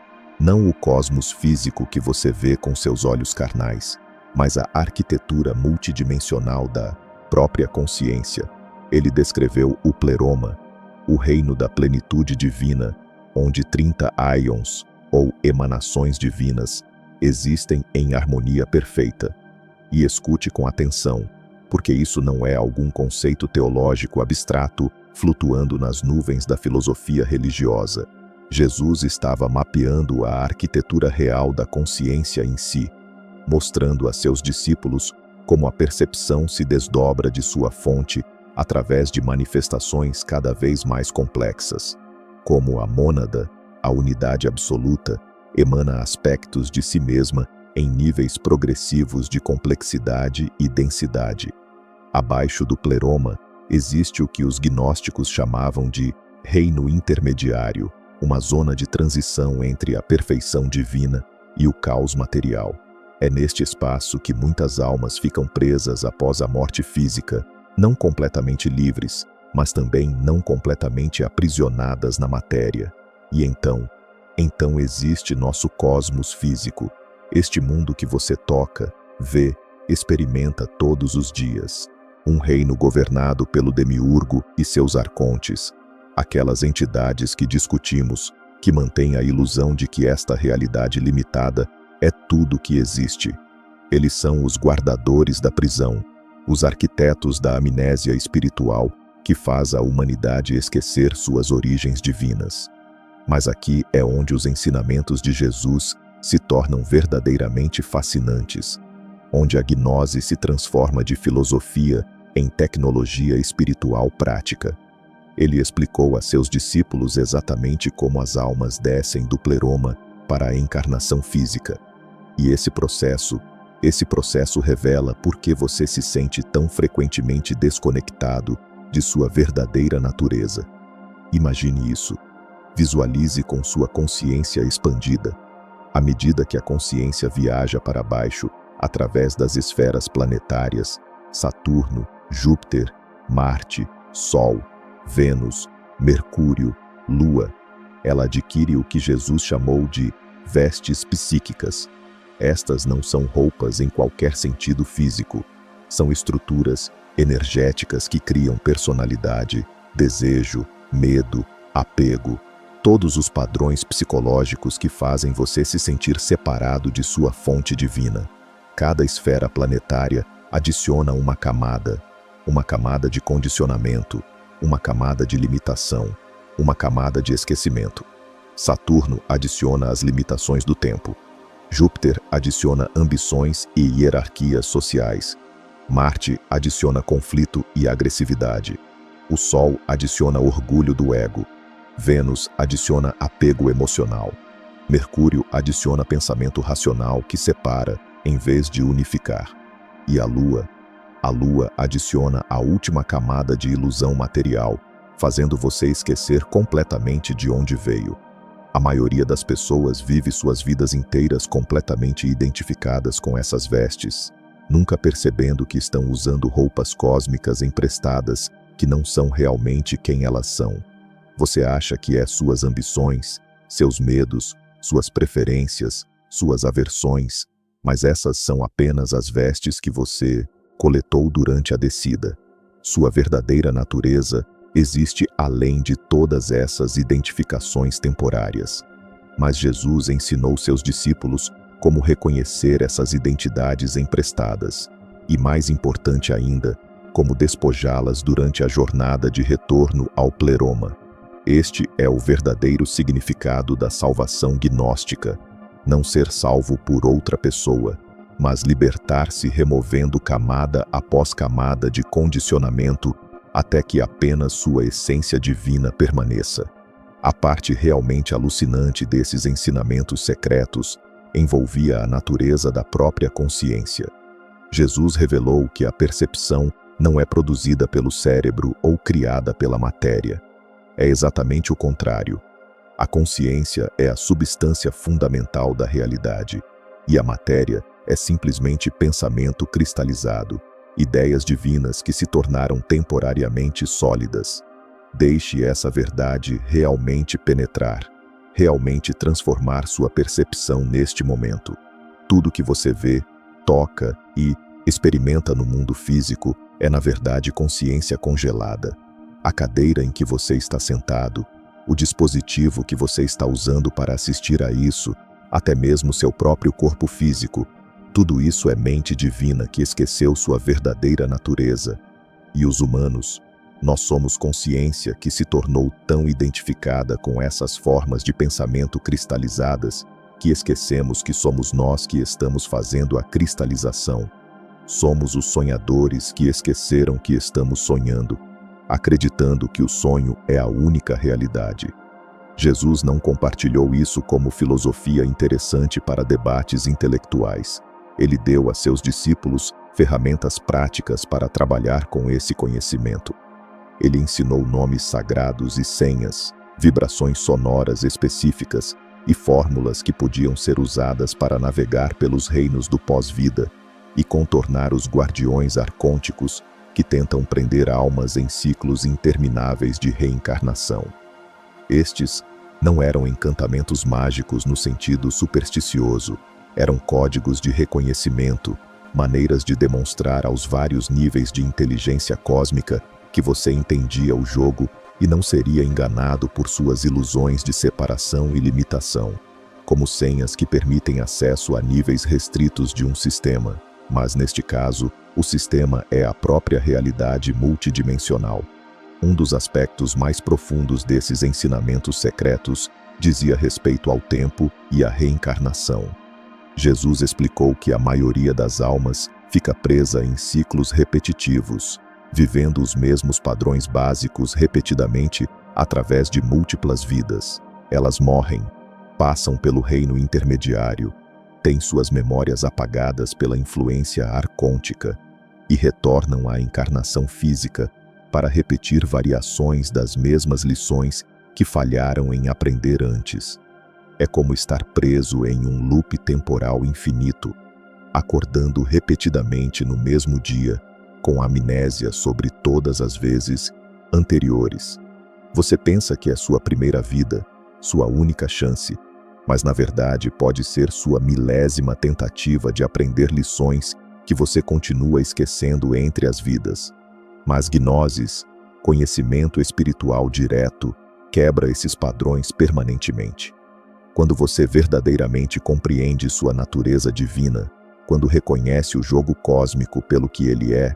Não o cosmos físico que você vê com seus olhos carnais, mas a arquitetura multidimensional da própria consciência. Ele descreveu o pleroma, o reino da plenitude divina, onde 30 aions, ou emanações divinas, existem em harmonia perfeita. E escute com atenção, porque isso não é algum conceito teológico abstrato flutuando nas nuvens da filosofia religiosa. Jesus estava mapeando a arquitetura real da consciência em si, mostrando a seus discípulos como a percepção se desdobra de sua fonte através de manifestações cada vez mais complexas. Como a mônada, a unidade absoluta, emana aspectos de si mesma em níveis progressivos de complexidade e densidade. Abaixo do pleroma, existe o que os gnósticos chamavam de reino intermediário, uma zona de transição entre a perfeição divina e o caos material. É neste espaço que muitas almas ficam presas após a morte física, não completamente livres, mas também não completamente aprisionadas na matéria. E então existe nosso cosmos físico, este mundo que você toca, vê, experimenta todos os dias. Um reino governado pelo demiurgo e seus arcontes, aquelas entidades que discutimos, que mantêm a ilusão de que esta realidade limitada é tudo que existe. Eles são os guardadores da prisão, os arquitetos da amnésia espiritual que faz a humanidade esquecer suas origens divinas. Mas aqui é onde os ensinamentos de Jesus se tornam verdadeiramente fascinantes, onde a gnose se transforma de filosofia em tecnologia espiritual prática. Ele explicou a seus discípulos exatamente como as almas descem do pleroma para a encarnação física. E esse processo revela por que você se sente tão frequentemente desconectado de sua verdadeira natureza. Imagine isso. Visualize com sua consciência expandida. À medida que a consciência viaja para baixo, através das esferas planetárias, Saturno, Júpiter, Marte, Sol, Vênus, Mercúrio, Lua, ela adquire o que Jesus chamou de vestes psíquicas. Estas não são roupas em qualquer sentido físico, são estruturas energéticas que criam personalidade, desejo, medo, apego, todos os padrões psicológicos que fazem você se sentir separado de sua fonte divina. Cada esfera planetária adiciona uma camada de condicionamento, uma camada de limitação, uma camada de esquecimento. Saturno adiciona as limitações do tempo. Júpiter adiciona ambições e hierarquias sociais. Marte adiciona conflito e agressividade. O Sol adiciona orgulho do ego. Vênus adiciona apego emocional. Mercúrio adiciona pensamento racional que separa, em vez de unificar. E a Lua adiciona a última camada de ilusão material, fazendo você esquecer completamente de onde veio. A maioria das pessoas vive suas vidas inteiras completamente identificadas com essas vestes, nunca percebendo que estão usando roupas cósmicas emprestadas que não são realmente quem elas são. Você acha que é suas ambições, seus medos, suas preferências, suas aversões, mas essas são apenas as vestes que você coletou durante a descida. Sua verdadeira natureza existe além de todas essas identificações temporárias. Mas Jesus ensinou seus discípulos como reconhecer essas identidades emprestadas, e mais importante ainda, como despojá-las durante a jornada de retorno ao pleroma. Este é o verdadeiro significado da salvação gnóstica: não ser salvo por outra pessoa, mas libertar-se removendo camada após camada de condicionamento até que apenas sua essência divina permaneça. A parte realmente alucinante desses ensinamentos secretos envolvia a natureza da própria consciência. Jesus revelou que a percepção não é produzida pelo cérebro ou criada pela matéria. É exatamente o contrário. A consciência é a substância fundamental da realidade, e a matéria é simplesmente pensamento cristalizado, ideias divinas que se tornaram temporariamente sólidas. Deixe essa verdade realmente penetrar, realmente transformar sua percepção neste momento. Tudo que você vê, toca e experimenta no mundo físico é, na verdade, consciência congelada. A cadeira em que você está sentado, o dispositivo que você está usando para assistir a isso, até mesmo seu próprio corpo físico, tudo isso é mente divina que esqueceu sua verdadeira natureza. E os humanos, nós somos consciência que se tornou tão identificada com essas formas de pensamento cristalizadas que esquecemos que somos nós que estamos fazendo a cristalização. Somos os sonhadores que esqueceram que estamos sonhando, acreditando que o sonho é a única realidade. Jesus não compartilhou isso como filosofia interessante para debates intelectuais. Ele deu a seus discípulos ferramentas práticas para trabalhar com esse conhecimento. Ele ensinou nomes sagrados e senhas, vibrações sonoras específicas e fórmulas que podiam ser usadas para navegar pelos reinos do pós-vida e contornar os guardiões arcônticos que tentam prender almas em ciclos intermináveis de reencarnação. Estes não eram encantamentos mágicos no sentido supersticioso, eram códigos de reconhecimento, maneiras de demonstrar aos vários níveis de inteligência cósmica que você entendia o jogo e não seria enganado por suas ilusões de separação e limitação, como senhas que permitem acesso a níveis restritos de um sistema, mas neste caso, o sistema é a própria realidade multidimensional. Um dos aspectos mais profundos desses ensinamentos secretos dizia respeito ao tempo e à reencarnação. Jesus explicou que a maioria das almas fica presa em ciclos repetitivos, vivendo os mesmos padrões básicos repetidamente através de múltiplas vidas. Elas morrem, passam pelo reino intermediário, têm suas memórias apagadas pela influência arcôntica e retornam à encarnação física para repetir variações das mesmas lições que falharam em aprender antes. É como estar preso em um loop temporal infinito, acordando repetidamente no mesmo dia, com amnésia sobre todas as vezes anteriores. Você pensa que é sua primeira vida, sua única chance, mas na verdade pode ser sua milésima tentativa de aprender lições que você continua esquecendo entre as vidas. Mas gnosis, conhecimento espiritual direto, quebra esses padrões permanentemente. Quando você verdadeiramente compreende sua natureza divina, quando reconhece o jogo cósmico pelo que ele é,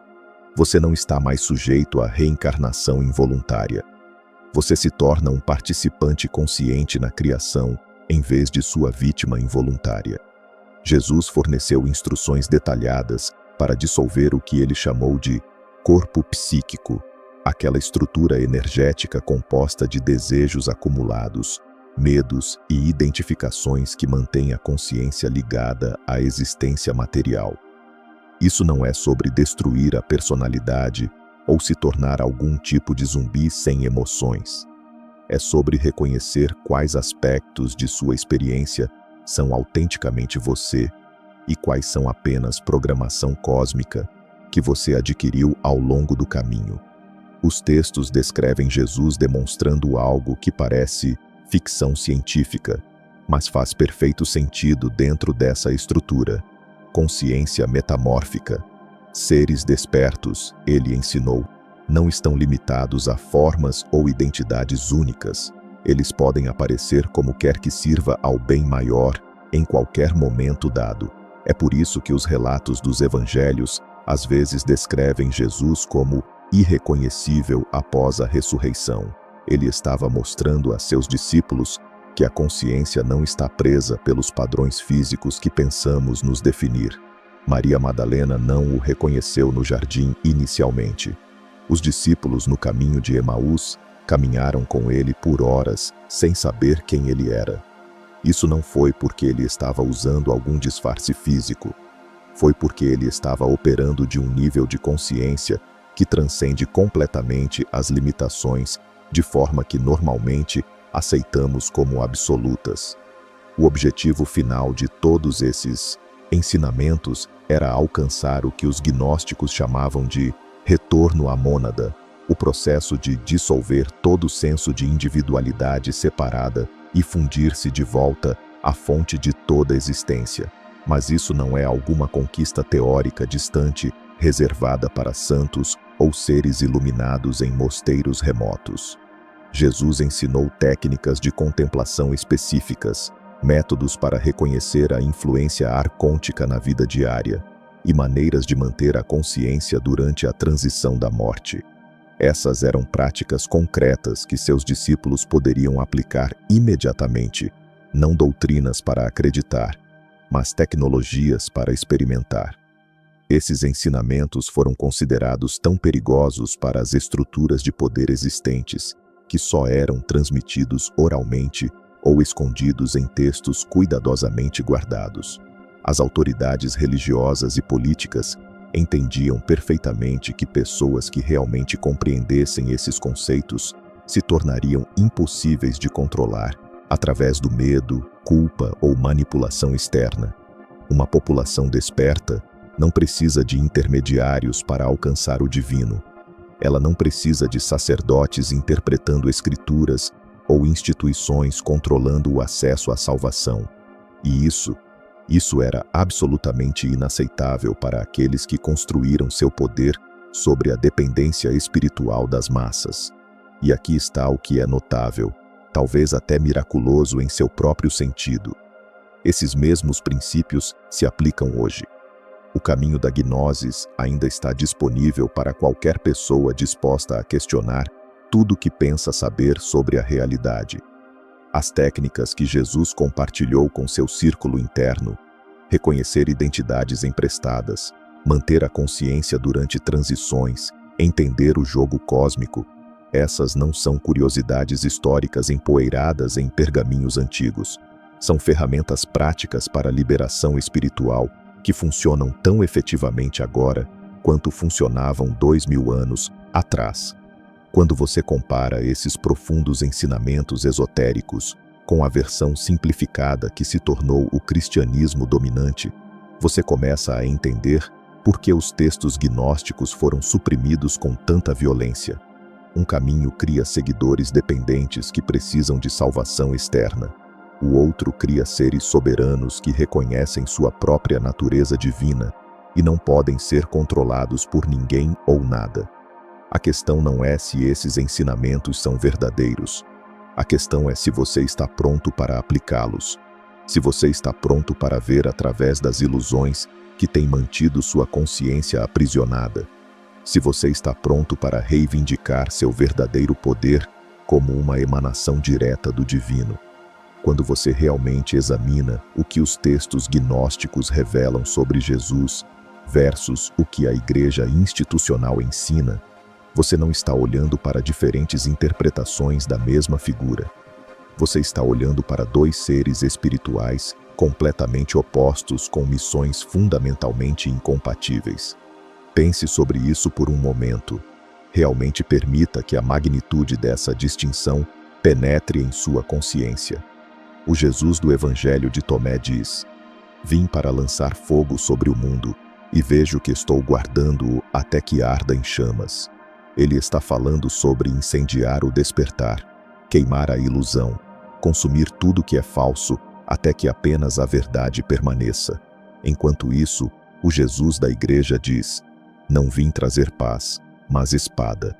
você não está mais sujeito à reencarnação involuntária. Você se torna um participante consciente na criação, em vez de sua vítima involuntária. Jesus forneceu instruções detalhadas para dissolver o que ele chamou de corpo psíquico, aquela estrutura energética composta de desejos acumulados, medos e identificações que mantêm a consciência ligada à existência material. Isso não é sobre destruir a personalidade ou se tornar algum tipo de zumbi sem emoções. É sobre reconhecer quais aspectos de sua experiência são autenticamente você e quais são apenas programação cósmica que você adquiriu ao longo do caminho. Os textos descrevem Jesus demonstrando algo que parece ficção científica, mas faz perfeito sentido dentro dessa estrutura. Consciência metamórfica. Seres despertos, ele ensinou, não estão limitados a formas ou identidades únicas. Eles podem aparecer como quer que sirva ao bem maior em qualquer momento dado. É por isso que os relatos dos evangelhos às vezes descrevem Jesus como irreconhecível após a ressurreição. Ele estava mostrando a seus discípulos que a consciência não está presa pelos padrões físicos que pensamos nos definir. Maria Madalena não o reconheceu no jardim inicialmente. Os discípulos no caminho de Emaús caminharam com ele por horas sem saber quem ele era. Isso não foi porque ele estava usando algum disfarce físico. Foi porque ele estava operando de um nível de consciência que transcende completamente as limitações, de forma que normalmente aceitamos como absolutas. O objetivo final de todos esses ensinamentos era alcançar o que os gnósticos chamavam de retorno à mônada, o processo de dissolver todo senso de individualidade separada e fundir-se de volta à fonte de toda existência. Mas isso não é alguma conquista teórica distante, reservada para santos ou seres iluminados em mosteiros remotos. Jesus ensinou técnicas de contemplação específicas, métodos para reconhecer a influência arcôntica na vida diária e maneiras de manter a consciência durante a transição da morte. Essas eram práticas concretas que seus discípulos poderiam aplicar imediatamente, não doutrinas para acreditar, mas tecnologias para experimentar. Esses ensinamentos foram considerados tão perigosos para as estruturas de poder existentes, que só eram transmitidos oralmente ou escondidos em textos cuidadosamente guardados. As autoridades religiosas e políticas entendiam perfeitamente que pessoas que realmente compreendessem esses conceitos se tornariam impossíveis de controlar através do medo, culpa ou manipulação externa. Uma população desperta não precisa de intermediários para alcançar o divino. Ela não precisa de sacerdotes interpretando escrituras ou instituições controlando o acesso à salvação. E isso era absolutamente inaceitável para aqueles que construíram seu poder sobre a dependência espiritual das massas. E aqui está o que é notável, talvez até miraculoso em seu próprio sentido. Esses mesmos princípios se aplicam hoje. O caminho da gnosis ainda está disponível para qualquer pessoa disposta a questionar tudo o que pensa saber sobre a realidade. As técnicas que Jesus compartilhou com seu círculo interno, reconhecer identidades emprestadas, manter a consciência durante transições, entender o jogo cósmico, essas não são curiosidades históricas empoeiradas em pergaminhos antigos. São ferramentas práticas para a liberação espiritual que funcionam tão efetivamente agora quanto funcionavam 2000 anos atrás. Quando você compara esses profundos ensinamentos esotéricos com a versão simplificada que se tornou o cristianismo dominante, você começa a entender por que os textos gnósticos foram suprimidos com tanta violência. Um caminho cria seguidores dependentes que precisam de salvação externa. O outro cria seres soberanos que reconhecem sua própria natureza divina e não podem ser controlados por ninguém ou nada. A questão não é se esses ensinamentos são verdadeiros. A questão é se você está pronto para aplicá-los. Se você está pronto para ver através das ilusões que têm mantido sua consciência aprisionada. Se você está pronto para reivindicar seu verdadeiro poder como uma emanação direta do divino. Quando você realmente examina o que os textos gnósticos revelam sobre Jesus versus o que a igreja institucional ensina, você não está olhando para diferentes interpretações da mesma figura. Você está olhando para dois seres espirituais completamente opostos com missões fundamentalmente incompatíveis. Pense sobre isso por um momento. Realmente permita que a magnitude dessa distinção penetre em sua consciência. O Jesus do Evangelho de Tomé diz: "Vim para lançar fogo sobre o mundo, e vejo que estou guardando-o até que arda em chamas." Ele está falando sobre incendiar o despertar, queimar a ilusão, consumir tudo que é falso até que apenas a verdade permaneça. Enquanto isso, o Jesus da igreja diz: "Não vim trazer paz, mas espada."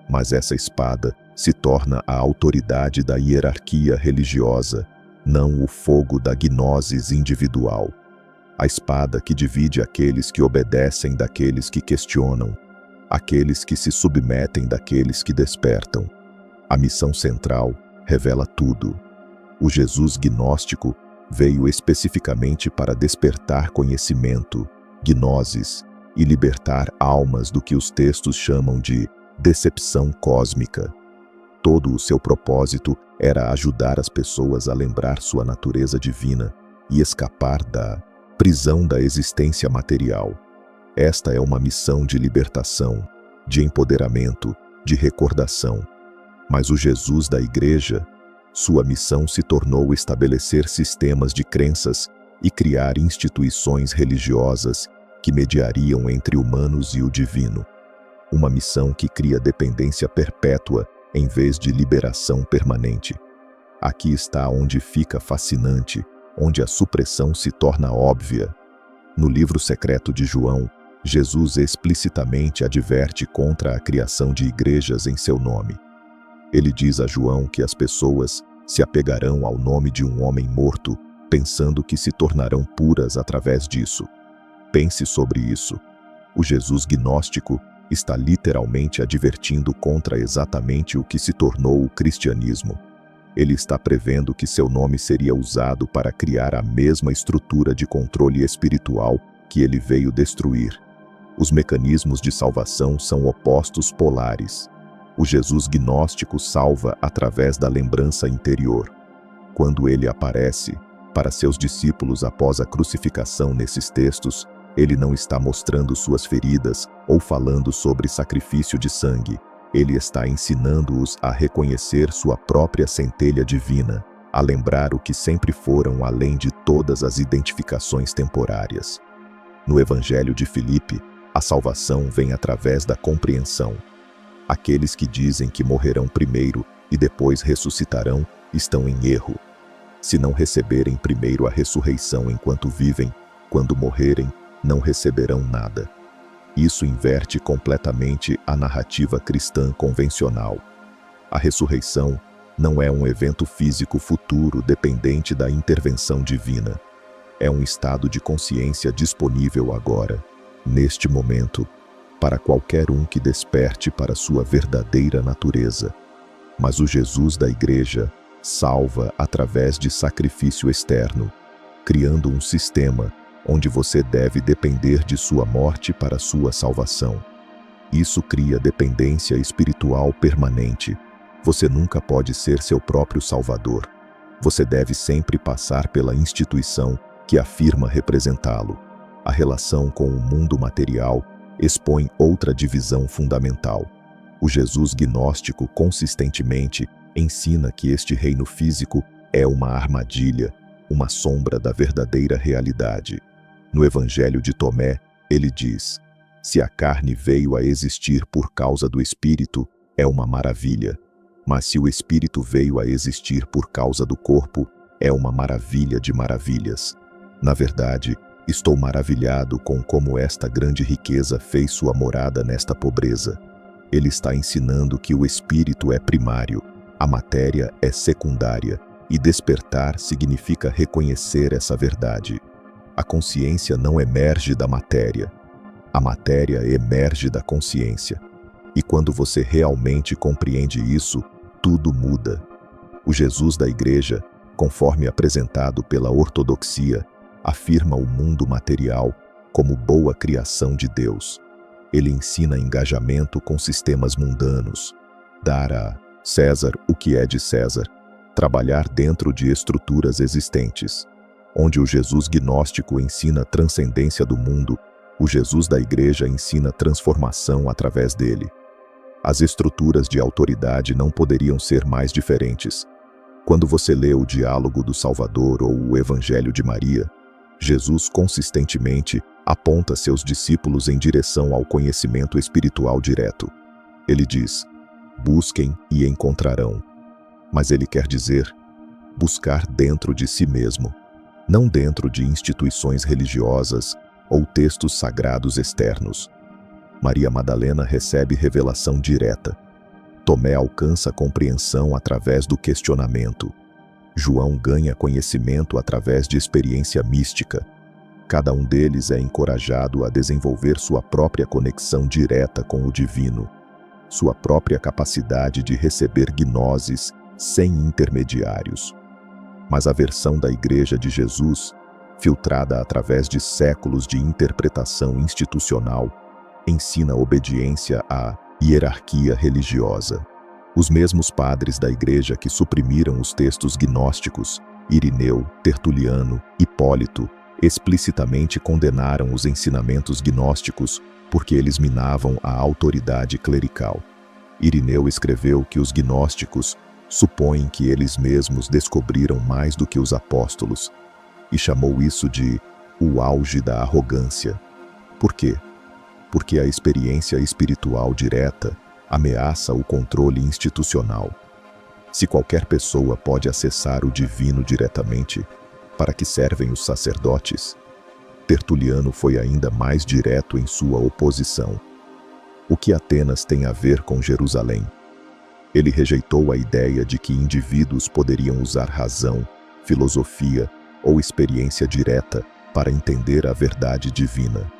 Mas essa espada se torna a autoridade da hierarquia religiosa, não o fogo da gnosis individual. A espada que divide aqueles que obedecem daqueles que questionam, aqueles que se submetem daqueles que despertam. A missão central revela tudo. O Jesus gnóstico veio especificamente para despertar conhecimento, gnosis, e libertar almas do que os textos chamam de decepção cósmica. Todo o seu propósito era ajudar as pessoas a lembrar sua natureza divina e escapar da prisão da existência material. Esta é uma missão de libertação, de empoderamento, de recordação. Mas o Jesus da igreja, sua missão se tornou estabelecer sistemas de crenças e criar instituições religiosas que mediariam entre humanos e o divino. Uma missão que cria dependência perpétua em vez de liberação permanente. Aqui está onde fica fascinante, onde a supressão se torna óbvia. No livro secreto de João, Jesus explicitamente adverte contra a criação de igrejas em seu nome. Ele diz a João que as pessoas se apegarão ao nome de um homem morto, pensando que se tornarão puras através disso. Pense sobre isso. O Jesus gnóstico está literalmente advertindo contra exatamente o que se tornou o cristianismo. Ele está prevendo que seu nome seria usado para criar a mesma estrutura de controle espiritual que ele veio destruir. Os mecanismos de salvação são opostos polares. O Jesus gnóstico salva através da lembrança interior. Quando ele aparece para seus discípulos após a crucificação nesses textos, ele não está mostrando suas feridas ou falando sobre sacrifício de sangue. Ele está ensinando-os a reconhecer sua própria centelha divina, a lembrar o que sempre foram além de todas as identificações temporárias. No Evangelho de Filipe, a salvação vem através da compreensão. Aqueles que dizem que morrerão primeiro e depois ressuscitarão estão em erro. Se não receberem primeiro a ressurreição enquanto vivem, quando morrerem, não receberão nada. Isso inverte completamente a narrativa cristã convencional. A ressurreição não é um evento físico futuro dependente da intervenção divina. É um estado de consciência disponível agora, neste momento, para qualquer um que desperte para sua verdadeira natureza. Mas o Jesus da igreja salva através de sacrifício externo, criando um sistema onde você deve depender de sua morte para sua salvação. Isso cria dependência espiritual permanente. Você nunca pode ser seu próprio salvador. Você deve sempre passar pela instituição que afirma representá-lo. A relação com o mundo material expõe outra divisão fundamental. O Jesus gnóstico consistentemente ensina que este reino físico é uma armadilha, uma sombra da verdadeira realidade. No Evangelho de Tomé, ele diz: "Se a carne veio a existir por causa do Espírito, é uma maravilha. Mas se o Espírito veio a existir por causa do corpo, é uma maravilha de maravilhas. Na verdade, estou maravilhado com como esta grande riqueza fez sua morada nesta pobreza." Ele está ensinando que o Espírito é primário, a matéria é secundária, e despertar significa reconhecer essa verdade. A consciência não emerge da matéria. A matéria emerge da consciência. E quando você realmente compreende isso, tudo muda. O Jesus da igreja conforme apresentado pela ortodoxia, afirma o mundo material como boa criação de Deus. Ele ensina engajamento com sistemas mundanos, dar a César o que é de César, trabalhar dentro de estruturas existentes. Onde o Jesus gnóstico ensina transcendência do mundo, o Jesus da Igreja ensina transformação através dele. As estruturas de autoridade não poderiam ser mais diferentes. Quando você lê o Diálogo do Salvador ou o Evangelho de Maria, Jesus consistentemente aponta seus discípulos em direção ao conhecimento espiritual direto. Ele diz: busquem e encontrarão. Mas ele quer dizer, buscar dentro de si mesmo, não dentro de instituições religiosas ou textos sagrados externos. Maria Madalena recebe revelação direta. Tomé alcança compreensão através do questionamento. João ganha conhecimento através de experiência mística. Cada um deles é encorajado a desenvolver sua própria conexão direta com o divino, sua própria capacidade de receber gnoses sem intermediários. Mas a versão da Igreja de Jesus, filtrada através de séculos de interpretação institucional, ensina obediência à hierarquia religiosa. Os mesmos padres da Igreja que suprimiram os textos gnósticos, Irineu, Tertuliano, Hipólito, explicitamente condenaram os ensinamentos gnósticos porque eles minavam a autoridade clerical. Irineu escreveu que os gnósticos supõem que eles mesmos descobriram mais do que os apóstolos e chamou isso de o auge da arrogância. Por quê? Porque a experiência espiritual direta ameaça o controle institucional. Se qualquer pessoa pode acessar o divino diretamente, para que servem os sacerdotes? Tertuliano foi ainda mais direto em sua oposição. O que Atenas tem a ver com Jerusalém? Ele rejeitou a ideia de que indivíduos poderiam usar razão, filosofia ou experiência direta para entender a verdade divina.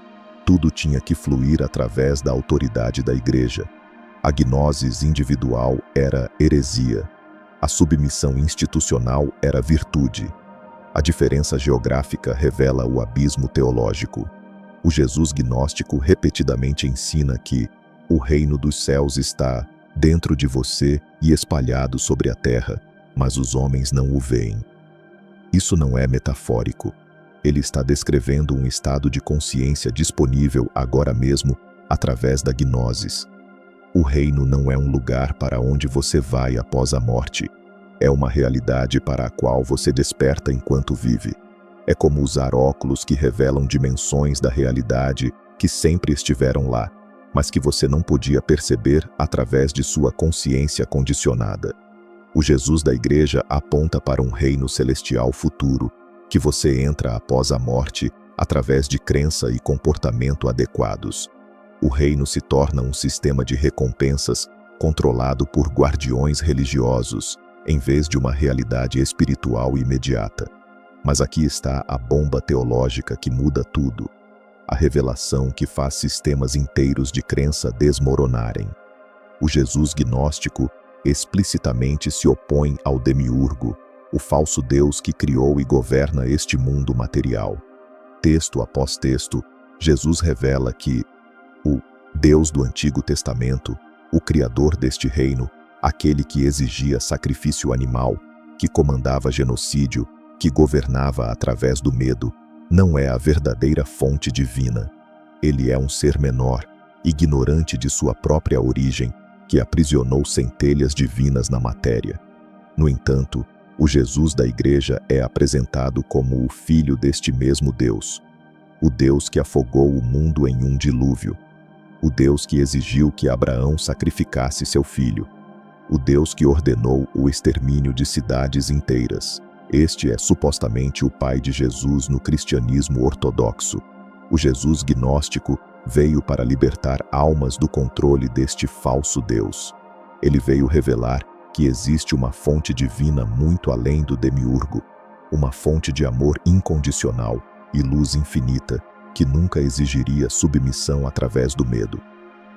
Tudo tinha que fluir através da autoridade da Igreja. A gnosis individual era heresia. A submissão institucional era virtude. A diferença geográfica revela o abismo teológico. O Jesus gnóstico repetidamente ensina que o reino dos céus está dentro de você e espalhado sobre a terra, mas os homens não o veem. Isso não é metafórico. Ele está descrevendo um estado de consciência disponível agora mesmo através da gnosis. O reino não é um lugar para onde você vai após a morte. É uma realidade para a qual você desperta enquanto vive. É como usar óculos que revelam dimensões da realidade que sempre estiveram lá, mas que você não podia perceber através de sua consciência condicionada. O Jesus da Igreja aponta para um reino celestial futuro, que você entra após a morte através de crença e comportamento adequados. O reino se torna um sistema de recompensas controlado por guardiões religiosos, em vez de uma realidade espiritual imediata. Mas aqui está a bomba teológica que muda tudo. A revelação que faz sistemas inteiros de crença desmoronarem. O Jesus gnóstico explicitamente se opõe ao demiurgo, o falso Deus que criou e governa este mundo material. Texto após texto, Jesus revela que o Deus do Antigo Testamento, o Criador deste reino, aquele que exigia sacrifício animal, que comandava genocídio, que governava através do medo, não é a verdadeira fonte divina. Ele é um ser menor, ignorante de sua própria origem, que aprisionou centelhas divinas na matéria. No entanto, o Jesus da Igreja é apresentado como o filho deste mesmo Deus, o Deus que afogou o mundo em um dilúvio, o Deus que exigiu que Abraão sacrificasse seu filho, o Deus que ordenou o extermínio de cidades inteiras. Este é supostamente o pai de Jesus no cristianismo ortodoxo. O Jesus gnóstico veio para libertar almas do controle deste falso Deus. Ele veio revelar que existe uma fonte divina muito além do demiurgo, uma fonte de amor incondicional e luz infinita que nunca exigiria submissão através do medo.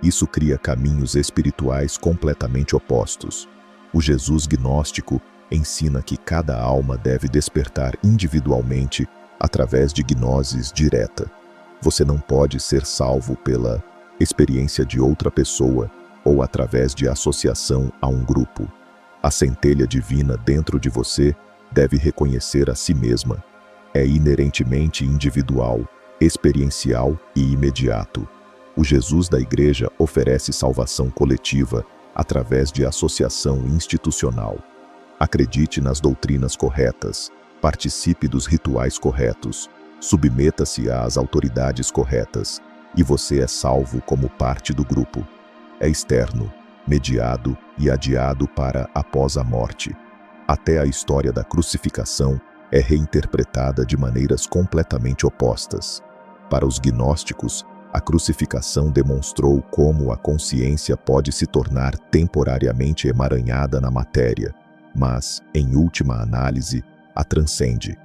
Isso cria caminhos espirituais completamente opostos. O Jesus gnóstico ensina que cada alma deve despertar individualmente através de gnoses direta. Você não pode ser salvo pela experiência de outra pessoa ou através de associação a um grupo. A centelha divina dentro de você deve reconhecer a si mesma. É inerentemente individual, experiencial e imediato. O Jesus da Igreja oferece salvação coletiva através de associação institucional. Acredite nas doutrinas corretas, participe dos rituais corretos, submeta-se às autoridades corretas, e você é salvo como parte do grupo. É externo, mediado e adiado para após a morte. Até a história da crucificação é reinterpretada de maneiras completamente opostas. Para os gnósticos, a crucificação demonstrou como a consciência pode se tornar temporariamente emaranhada na matéria, mas, em última análise, a transcende.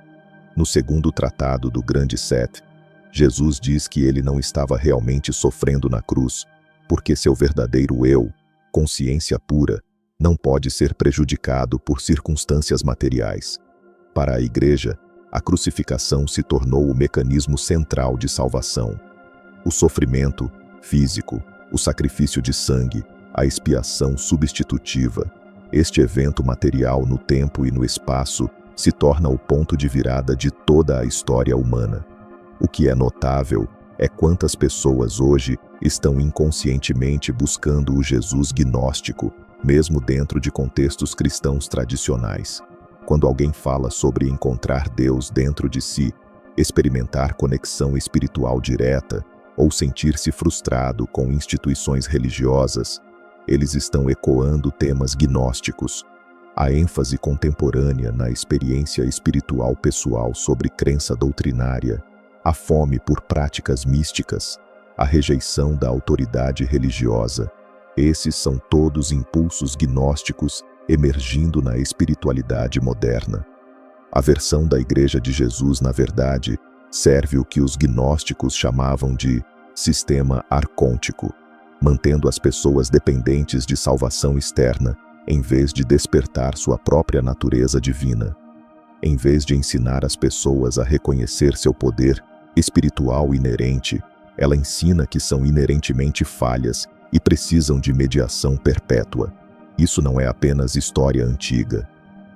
No segundo tratado do Grande Sete, Jesus diz que ele não estava realmente sofrendo na cruz, porque seu verdadeiro eu, consciência pura, não pode ser prejudicado por circunstâncias materiais. Para a Igreja, a crucificação se tornou o mecanismo central de salvação. O sofrimento físico, o sacrifício de sangue, a expiação substitutiva, este evento material no tempo e no espaço se torna o ponto de virada de toda a história humana. O que é notável é quantas pessoas hoje estão inconscientemente buscando o Jesus gnóstico, mesmo dentro de contextos cristãos tradicionais. Quando alguém fala sobre encontrar Deus dentro de si, experimentar conexão espiritual direta ou sentir-se frustrado com instituições religiosas, eles estão ecoando temas gnósticos. A ênfase contemporânea na experiência espiritual pessoal sobre crença doutrinária, a fome por práticas místicas, a rejeição da autoridade religiosa, esses são todos impulsos gnósticos emergindo na espiritualidade moderna. A versão da Igreja de Jesus, na verdade, serve o que os gnósticos chamavam de sistema arcôntico, mantendo as pessoas dependentes de salvação externa, em vez de despertar sua própria natureza divina. Em vez de ensinar as pessoas a reconhecer seu poder espiritual inerente, ela ensina que são inerentemente falhas e precisam de mediação perpétua. Isso não é apenas história antiga.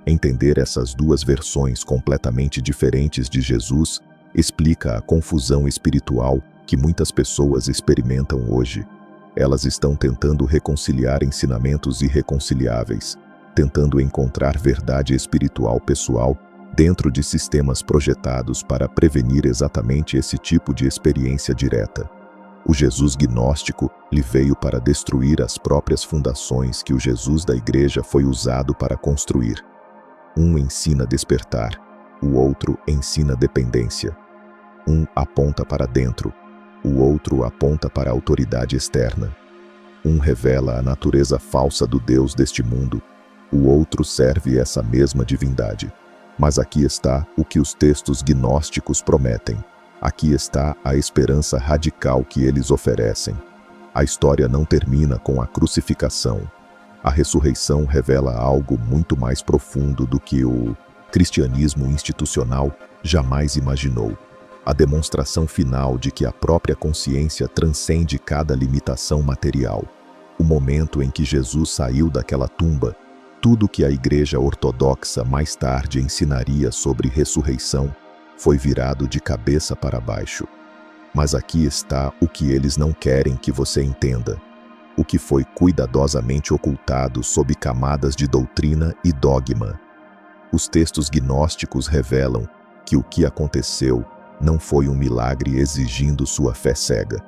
Entender essas duas versões completamente diferentes de Jesus explica a confusão espiritual que muitas pessoas experimentam hoje. Elas estão tentando reconciliar ensinamentos irreconciliáveis, tentando encontrar verdade espiritual pessoal dentro de sistemas projetados para prevenir exatamente esse tipo de experiência direta. O Jesus gnóstico lhe veio para destruir as próprias fundações que o Jesus da Igreja foi usado para construir. Um ensina despertar, o outro ensina dependência. Um aponta para dentro, o outro aponta para a autoridade externa. Um revela a natureza falsa do Deus deste mundo, o outro serve essa mesma divindade. Mas aqui está o que os textos gnósticos prometem. Aqui está a esperança radical que eles oferecem. A história não termina com a crucificação. A ressurreição revela algo muito mais profundo do que o cristianismo institucional jamais imaginou. A demonstração final de que a própria consciência transcende cada limitação material. O momento em que Jesus saiu daquela tumba, tudo que a Igreja Ortodoxa mais tarde ensinaria sobre ressurreição foi virado de cabeça para baixo. Mas aqui está o que eles não querem que você entenda. O que foi cuidadosamente ocultado sob camadas de doutrina e dogma. Os textos gnósticos revelam que o que aconteceu não foi um milagre exigindo sua fé cega.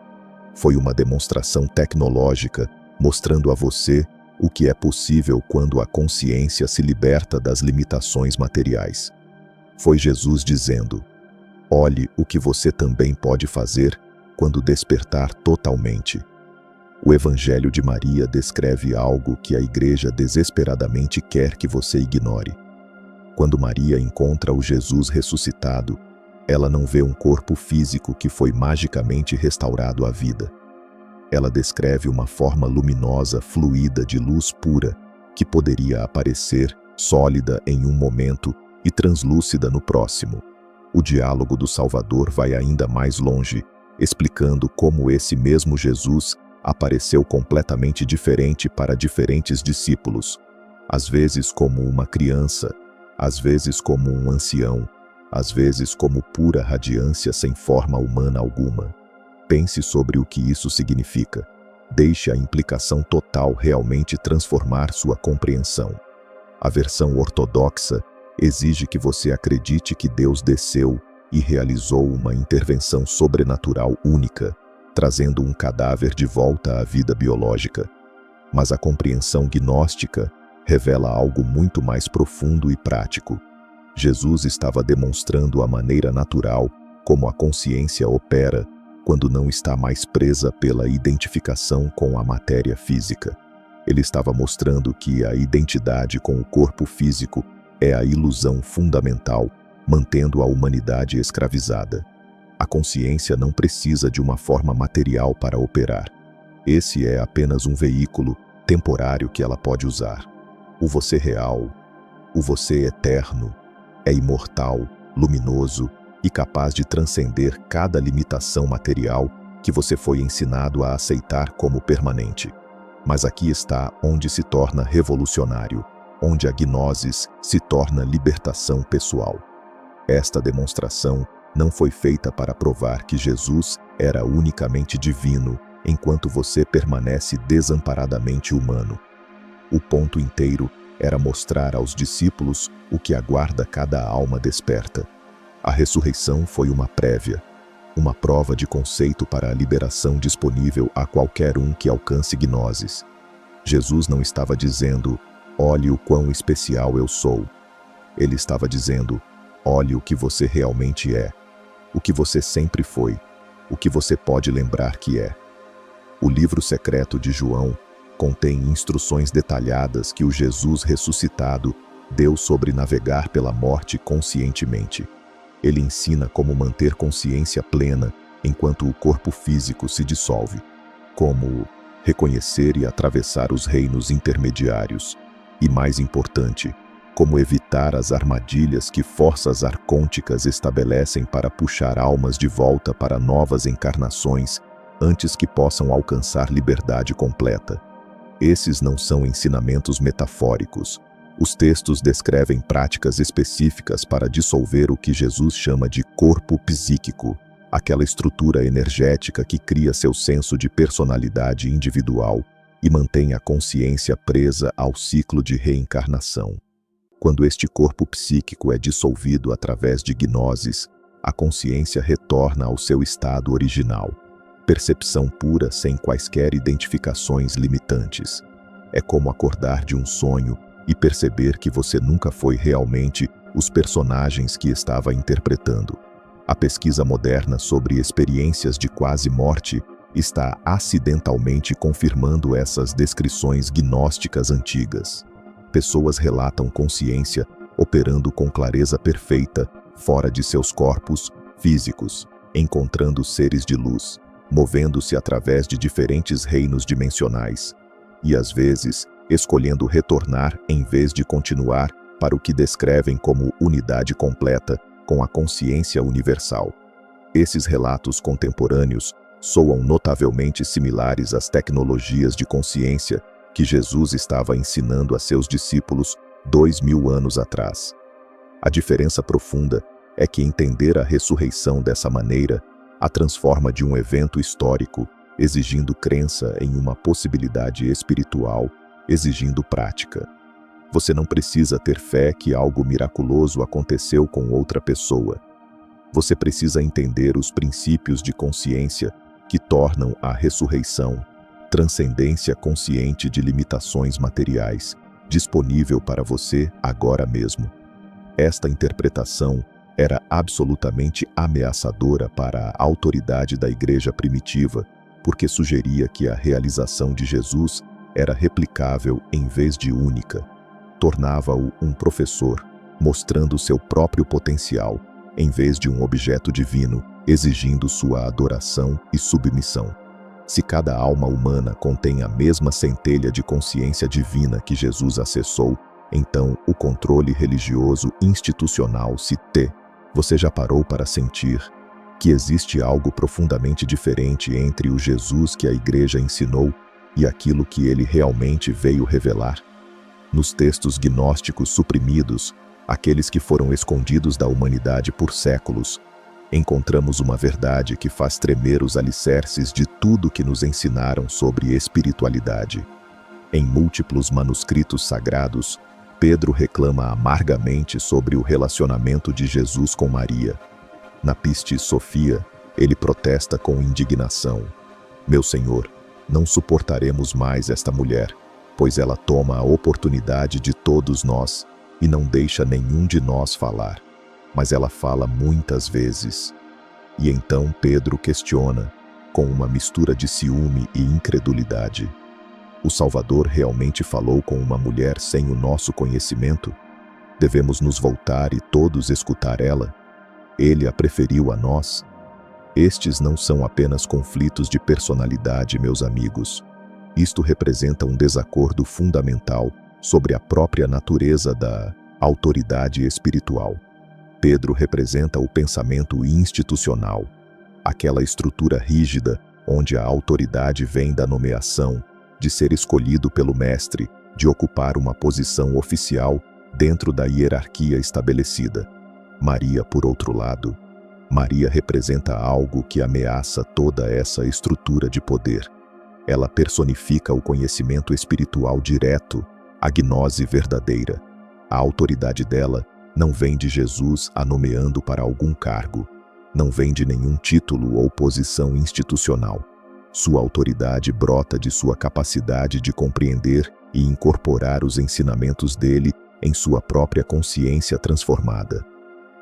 Foi uma demonstração tecnológica mostrando a você o que é possível quando a consciência se liberta das limitações materiais. Foi Jesus dizendo: olhe o que você também pode fazer quando despertar totalmente. O Evangelho de Maria descreve algo que a Igreja desesperadamente quer que você ignore. Quando Maria encontra o Jesus ressuscitado, ela não vê um corpo físico que foi magicamente restaurado à vida. Ela descreve uma forma luminosa, fluida de luz pura, que poderia aparecer sólida em um momento e translúcida no próximo. O diálogo do Salvador vai ainda mais longe, explicando como esse mesmo Jesus apareceu completamente diferente para diferentes discípulos, às vezes como uma criança, às vezes como um ancião, às vezes como pura radiância sem forma humana alguma. Pense sobre o que isso significa. Deixe a implicação total realmente transformar sua compreensão. A versão ortodoxa exige que você acredite que Deus desceu e realizou uma intervenção sobrenatural única, trazendo um cadáver de volta à vida biológica. Mas a compreensão gnóstica revela algo muito mais profundo e prático. Jesus estava demonstrando a maneira natural como a consciência opera quando não está mais presa pela identificação com a matéria física. Ele estava mostrando que a identidade com o corpo físico é a ilusão fundamental, mantendo a humanidade escravizada. A consciência não precisa de uma forma material para operar. Esse é apenas um veículo temporário que ela pode usar. O você real, o você eterno, é imortal, luminoso e capaz de transcender cada limitação material que você foi ensinado a aceitar como permanente. Mas aqui está onde se torna revolucionário, onde a gnosis se torna libertação pessoal. Esta demonstração não foi feita para provar que Jesus era unicamente divino, enquanto você permanece desamparadamente humano. O ponto inteiro era mostrar aos discípulos o que aguarda cada alma desperta. A ressurreição foi uma prévia, uma prova de conceito para a liberação disponível a qualquer um que alcance gnosis. Jesus não estava dizendo, olhe o quão especial eu sou. Ele estava dizendo, olhe o que você realmente é, o que você sempre foi, o que você pode lembrar que é. O livro secreto de João contém instruções detalhadas que o Jesus ressuscitado deu sobre navegar pela morte conscientemente. Ele ensina como manter consciência plena enquanto o corpo físico se dissolve, como reconhecer e atravessar os reinos intermediários, e mais importante, como evitar as armadilhas que forças arcônticas estabelecem para puxar almas de volta para novas encarnações antes que possam alcançar liberdade completa. Esses não são ensinamentos metafóricos. Os textos descrevem práticas específicas para dissolver o que Jesus chama de corpo psíquico, aquela estrutura energética que cria seu senso de personalidade individual e mantém a consciência presa ao ciclo de reencarnação. Quando este corpo psíquico é dissolvido através de gnosis, a consciência retorna ao seu estado original, percepção pura sem quaisquer identificações limitantes. É como acordar de um sonho e perceber que você nunca foi realmente os personagens que estava interpretando. A pesquisa moderna sobre experiências de quase morte está acidentalmente confirmando essas descrições gnósticas antigas. Pessoas relatam consciência operando com clareza perfeita fora de seus corpos físicos, encontrando seres de luz, movendo-se através de diferentes reinos dimensionais, e às vezes escolhendo retornar em vez de continuar para o que descrevem como unidade completa com a consciência universal. Esses relatos contemporâneos soam notavelmente similares às tecnologias de consciência que Jesus estava ensinando a seus discípulos 2000 anos atrás. A diferença profunda é que entender a ressurreição dessa maneira a transforma de um evento histórico, exigindo crença em uma possibilidade espiritual, exigindo prática. Você não precisa ter fé que algo miraculoso aconteceu com outra pessoa. Você precisa entender os princípios de consciência que tornam a ressurreição, transcendência consciente de limitações materiais, disponível para você agora mesmo. Esta interpretação era absolutamente ameaçadora para a autoridade da igreja primitiva, porque sugeria que a realização de Jesus era replicável em vez de única. Tornava-o um professor, mostrando seu próprio potencial, em vez de um objeto divino, exigindo sua adoração e submissão. Se cada alma humana contém a mesma centelha de consciência divina que Jesus acessou, Então, o controle religioso institucional se te. Você já parou para sentir que existe algo profundamente diferente entre o Jesus que a Igreja ensinou e aquilo que ele realmente veio revelar? Nos textos gnósticos suprimidos, aqueles que foram escondidos da humanidade por séculos, encontramos uma verdade que faz tremer os alicerces de tudo que nos ensinaram sobre espiritualidade. Em múltiplos manuscritos sagrados, Pedro reclama amargamente sobre o relacionamento de Jesus com Maria. Na Pistis Sophia, ele protesta com indignação: Meu Senhor, não suportaremos mais esta mulher, pois ela toma a oportunidade de todos nós e não deixa nenhum de nós falar. Mas ela fala muitas vezes. E então Pedro questiona, com uma mistura de ciúme e incredulidade: O Salvador realmente falou com uma mulher sem o nosso conhecimento? Devemos nos voltar e todos escutar ela? Ele a preferiu a nós? Estes não são apenas conflitos de personalidade, meus amigos. Isto representa um desacordo fundamental sobre a própria natureza da autoridade espiritual. Pedro representa o pensamento institucional, aquela estrutura rígida onde a autoridade vem da nomeação, de ser escolhido pelo mestre, de ocupar uma posição oficial dentro da hierarquia estabelecida. Maria, por outro lado, Maria representa algo que ameaça toda essa estrutura de poder. Ela personifica o conhecimento espiritual direto, a gnose verdadeira. A autoridade dela não vem de Jesus a nomeando para algum cargo, não vem de nenhum título ou posição institucional. Sua autoridade brota de sua capacidade de compreender e incorporar os ensinamentos dele em sua própria consciência transformada.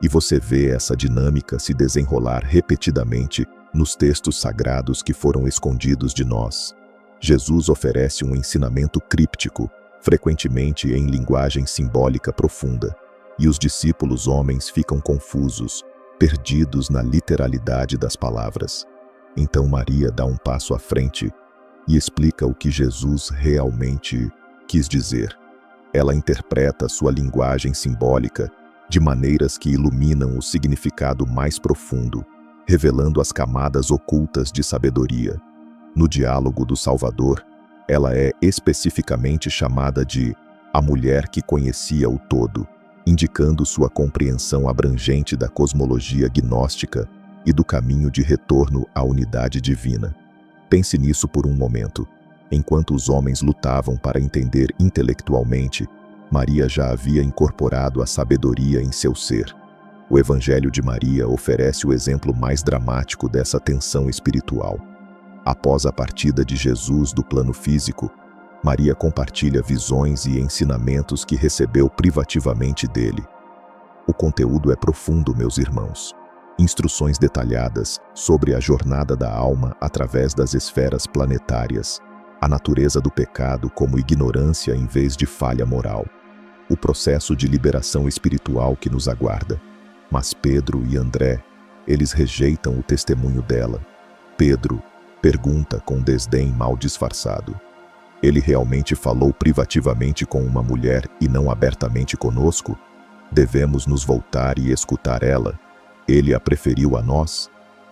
E você vê essa dinâmica se desenrolar repetidamente nos textos sagrados que foram escondidos de nós. Jesus oferece um ensinamento críptico, frequentemente em linguagem simbólica profunda, e os discípulos homens ficam confusos, perdidos na literalidade das palavras. Então Maria dá um passo à frente e explica o que Jesus realmente quis dizer. Ela interpreta sua linguagem simbólica de maneiras que iluminam o significado mais profundo, revelando as camadas ocultas de sabedoria. No diálogo do Salvador, ela é especificamente chamada de a mulher que conhecia o todo, indicando sua compreensão abrangente da cosmologia gnóstica e do caminho de retorno à unidade divina. Pense nisso por um momento. Enquanto os homens lutavam para entender intelectualmente, Maria já havia incorporado a sabedoria em seu ser. O Evangelho de Maria oferece o exemplo mais dramático dessa tensão espiritual. Após a partida de Jesus do plano físico, Maria compartilha visões e ensinamentos que recebeu privativamente dele. O conteúdo é profundo, meus irmãos. Instruções detalhadas sobre a jornada da alma através das esferas planetárias, a natureza do pecado como ignorância em vez de falha moral, o processo de liberação espiritual que nos aguarda. Mas Pedro e André, eles rejeitam o testemunho dela. Pedro pergunta com desdém mal disfarçado: Ele realmente falou privativamente com uma mulher e não abertamente conosco? Devemos nos voltar e escutar ela? Ele a preferiu a nós?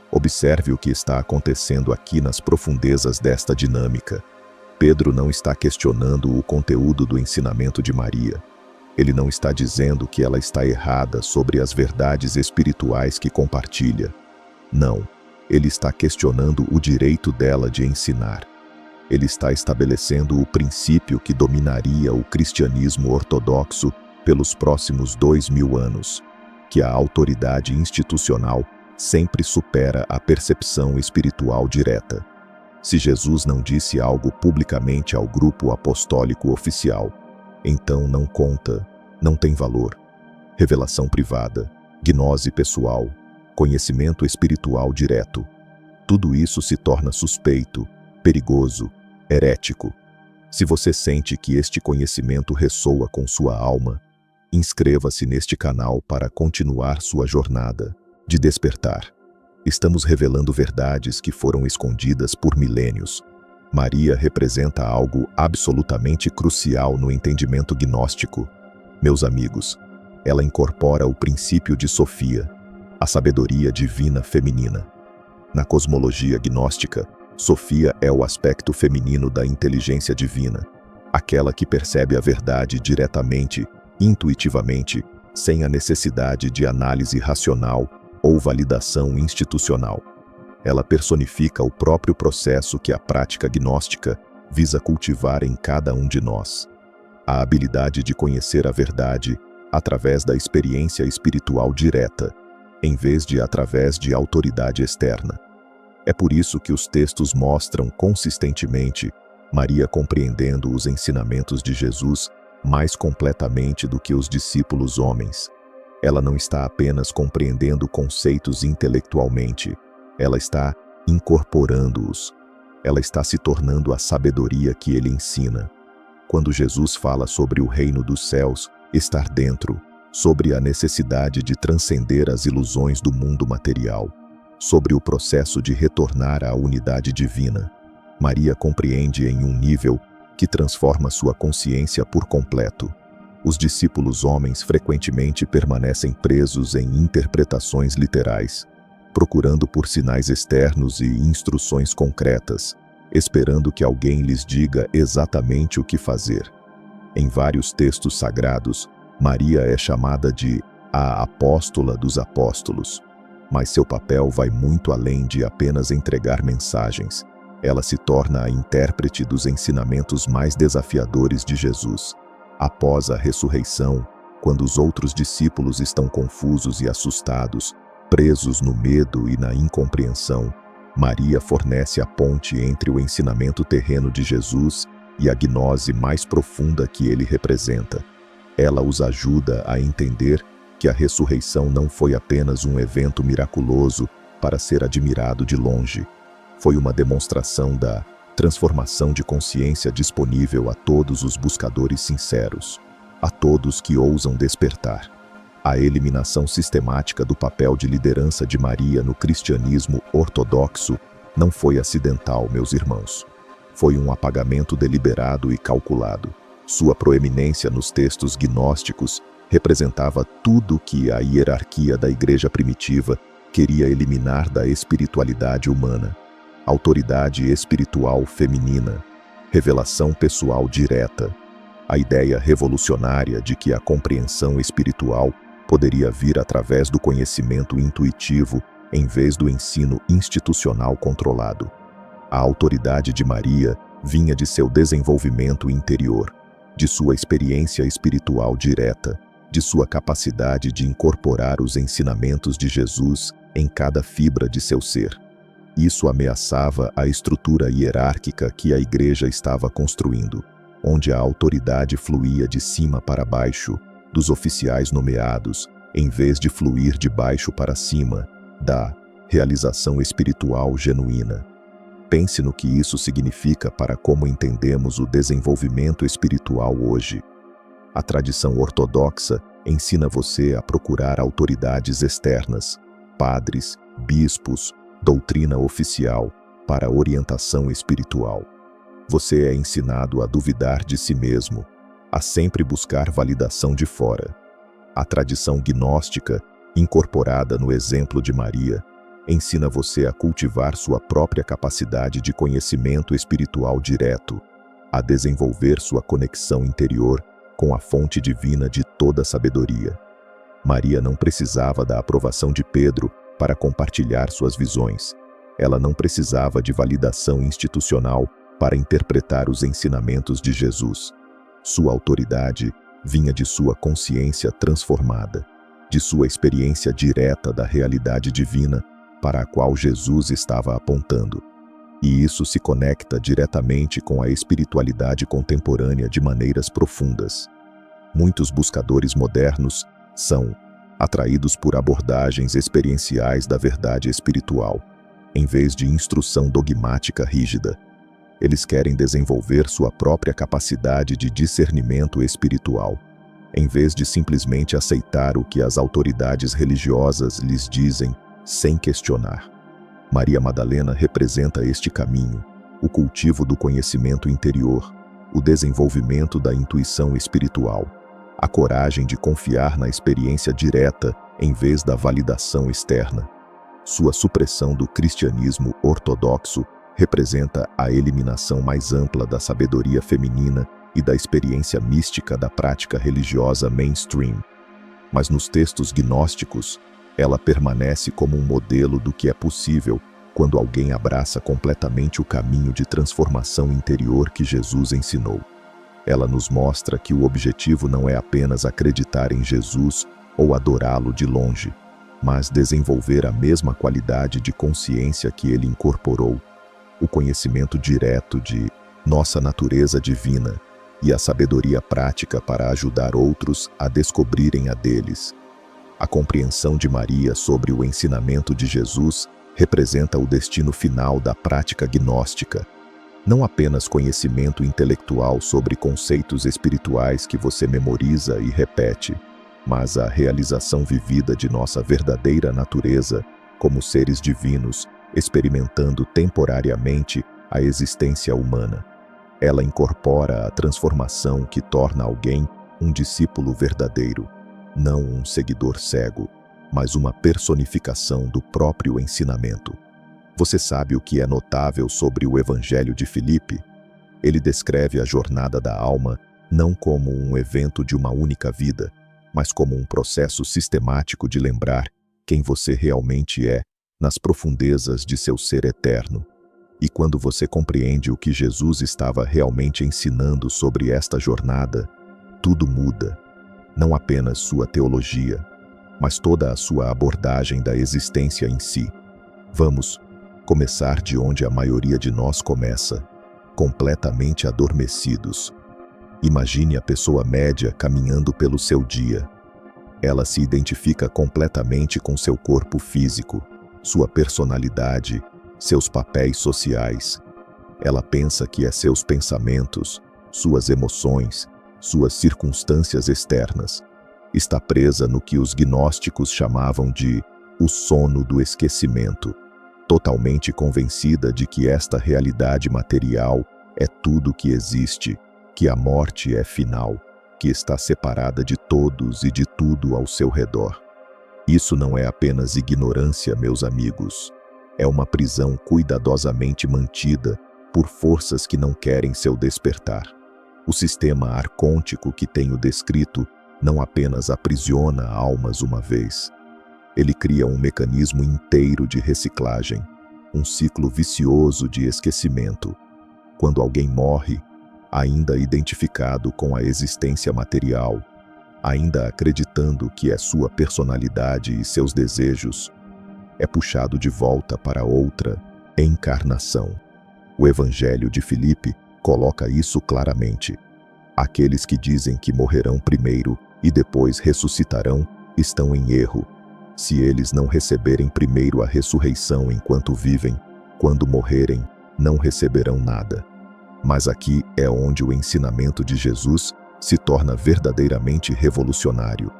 Observe o que está acontecendo aqui nas profundezas desta dinâmica. Pedro não está questionando o conteúdo do ensinamento de Maria. Ele não está dizendo que ela está errada sobre as verdades espirituais que compartilha. Não, ele está questionando o direito dela de ensinar. Ele está estabelecendo o princípio que dominaria o cristianismo ortodoxo pelos próximos 2000 anos, que a autoridade institucional sempre supera a percepção espiritual direta. Se Jesus não disse algo publicamente ao grupo apostólico oficial, então não conta, não tem valor. Revelação privada, gnose pessoal, conhecimento espiritual direto. Tudo isso se torna suspeito, perigoso, herético. Se você sente que este conhecimento ressoa com sua alma, inscreva-se neste canal para continuar sua jornada de despertar. Estamos revelando verdades que foram escondidas por milênios. Maria representa algo absolutamente crucial no entendimento gnóstico. Meus amigos, ela incorpora o princípio de Sofia, a sabedoria divina feminina. Na cosmologia gnóstica, Sofia é o aspecto feminino da inteligência divina, aquela que percebe a verdade diretamente, intuitivamente, sem a necessidade de análise racional ou validação institucional. Ela personifica o próprio processo que a prática gnóstica visa cultivar em cada um de nós. A habilidade de conhecer a verdade através da experiência espiritual direta, em vez de através de autoridade externa. É por isso que os textos mostram consistentemente Maria compreendendo os ensinamentos de Jesus mais completamente do que os discípulos homens. Ela não está apenas compreendendo conceitos intelectualmente, ela está incorporando-os. Ela está se tornando a sabedoria que ele ensina. Quando Jesus fala sobre o reino dos céus, estar dentro, sobre a necessidade de transcender as ilusões do mundo material, sobre o processo de retornar à unidade divina, Maria compreende em um nível que transforma sua consciência por completo. Os discípulos homens frequentemente permanecem presos em interpretações literais, procurando por sinais externos e instruções concretas, esperando que alguém lhes diga exatamente o que fazer. Em vários textos sagrados, Maria é chamada de a apóstola dos apóstolos, mas seu papel vai muito além de apenas entregar mensagens. Ela se torna a intérprete dos ensinamentos mais desafiadores de Jesus. Após a ressurreição, quando os outros discípulos estão confusos e assustados, presos no medo e na incompreensão, Maria fornece a ponte entre o ensinamento terreno de Jesus e a gnose mais profunda que ele representa. Ela os ajuda a entender que a ressurreição não foi apenas um evento miraculoso para ser admirado de longe. Foi uma demonstração da transformação de consciência disponível a todos os buscadores sinceros, a todos que ousam despertar. A eliminação sistemática do papel de liderança de Maria no cristianismo ortodoxo não foi acidental, meus irmãos. Foi um apagamento deliberado e calculado. Sua proeminência nos textos gnósticos representava tudo que a hierarquia da igreja primitiva queria eliminar da espiritualidade humana. Autoridade espiritual feminina, revelação pessoal direta, a ideia revolucionária de que a compreensão espiritual poderia vir através do conhecimento intuitivo em vez do ensino institucional controlado. A autoridade de Maria vinha de seu desenvolvimento interior, de sua experiência espiritual direta, de sua capacidade de incorporar os ensinamentos de Jesus em cada fibra de seu ser. Isso ameaçava a estrutura hierárquica que a igreja estava construindo, onde a autoridade fluía de cima para baixo, dos oficiais nomeados, em vez de fluir de baixo para cima, da realização espiritual genuína. Pense no que isso significa para como entendemos o desenvolvimento espiritual hoje. A tradição ortodoxa ensina você a procurar autoridades externas, padres, bispos, doutrina oficial, para orientação espiritual. Você é ensinado a duvidar de si mesmo, a sempre buscar validação de fora. A tradição gnóstica, incorporada no exemplo de Maria, ensina você a cultivar sua própria capacidade de conhecimento espiritual direto, a desenvolver sua conexão interior com a fonte divina de toda sabedoria. Maria não precisava da aprovação de Pedro para compartilhar suas visões. Ela não precisava de validação institucional para interpretar os ensinamentos de Jesus. Sua autoridade vinha de sua consciência transformada, de sua experiência direta da realidade divina para a qual Jesus estava apontando. E isso se conecta diretamente com a espiritualidade contemporânea de maneiras profundas. Muitos buscadores modernos são atraídos por abordagens experienciais da verdade espiritual, em vez de instrução dogmática rígida. Eles querem desenvolver sua própria capacidade de discernimento espiritual, em vez de simplesmente aceitar o que as autoridades religiosas lhes dizem sem questionar. Maria Madalena representa este caminho, o cultivo do conhecimento interior, o desenvolvimento da intuição espiritual. a coragem de confiar na experiência direta em vez da validação externa. Sua supressão do cristianismo ortodoxo representa a eliminação mais ampla da sabedoria feminina e da experiência mística da prática religiosa mainstream. Mas nos textos gnósticos, ela permanece como um modelo do que é possível quando alguém abraça completamente o caminho de transformação interior que Jesus ensinou. Ela nos mostra que o objetivo não é apenas acreditar em Jesus ou adorá-lo de longe, mas desenvolver a mesma qualidade de consciência que ele incorporou, o conhecimento direto de nossa natureza divina e a sabedoria prática para ajudar outros a descobrirem a deles. A compreensão de Maria sobre o ensinamento de Jesus representa o destino final da prática gnóstica. Não apenas conhecimento intelectual sobre conceitos espirituais que você memoriza e repete, mas a realização vivida de nossa verdadeira natureza como seres divinos, experimentando temporariamente a existência humana. Ela incorpora a transformação que torna alguém um discípulo verdadeiro, não um seguidor cego, mas uma personificação do próprio ensinamento. Você sabe o que é notável sobre o Evangelho de Filipe? Ele descreve a jornada da alma não como um evento de uma única vida, mas como um processo sistemático de lembrar quem você realmente é nas profundezas de seu ser eterno. E quando você compreende o que Jesus estava realmente ensinando sobre esta jornada, tudo muda. Não apenas sua teologia, mas toda a sua abordagem da existência em si. Vamos começar de onde a maioria de nós começa, completamente adormecidos. Imagine a pessoa média caminhando pelo seu dia. Ela se identifica completamente com seu corpo físico, sua personalidade, seus papéis sociais. Ela pensa que é seus pensamentos, suas emoções, suas circunstâncias externas. Está presa no que os gnósticos chamavam de o sono do esquecimento, totalmente convencida de que esta realidade material é tudo que existe, que a morte é final, que está separada de todos e de tudo ao seu redor. Isso não é apenas ignorância, meus amigos. É uma prisão cuidadosamente mantida por forças que não querem seu despertar. O sistema arcôntico que tenho descrito não apenas aprisiona almas uma vez. Ele cria um mecanismo inteiro de reciclagem, um ciclo vicioso de esquecimento. Quando alguém morre, ainda identificado com a existência material, ainda acreditando que é sua personalidade e seus desejos, é puxado de volta para outra encarnação. O Evangelho de Filipe coloca isso claramente. Aqueles que dizem que morrerão primeiro e depois ressuscitarão estão em erro. Se eles não receberem primeiro a ressurreição enquanto vivem, quando morrerem, não receberão nada. Mas aqui é onde o ensinamento de Jesus se torna verdadeiramente revolucionário.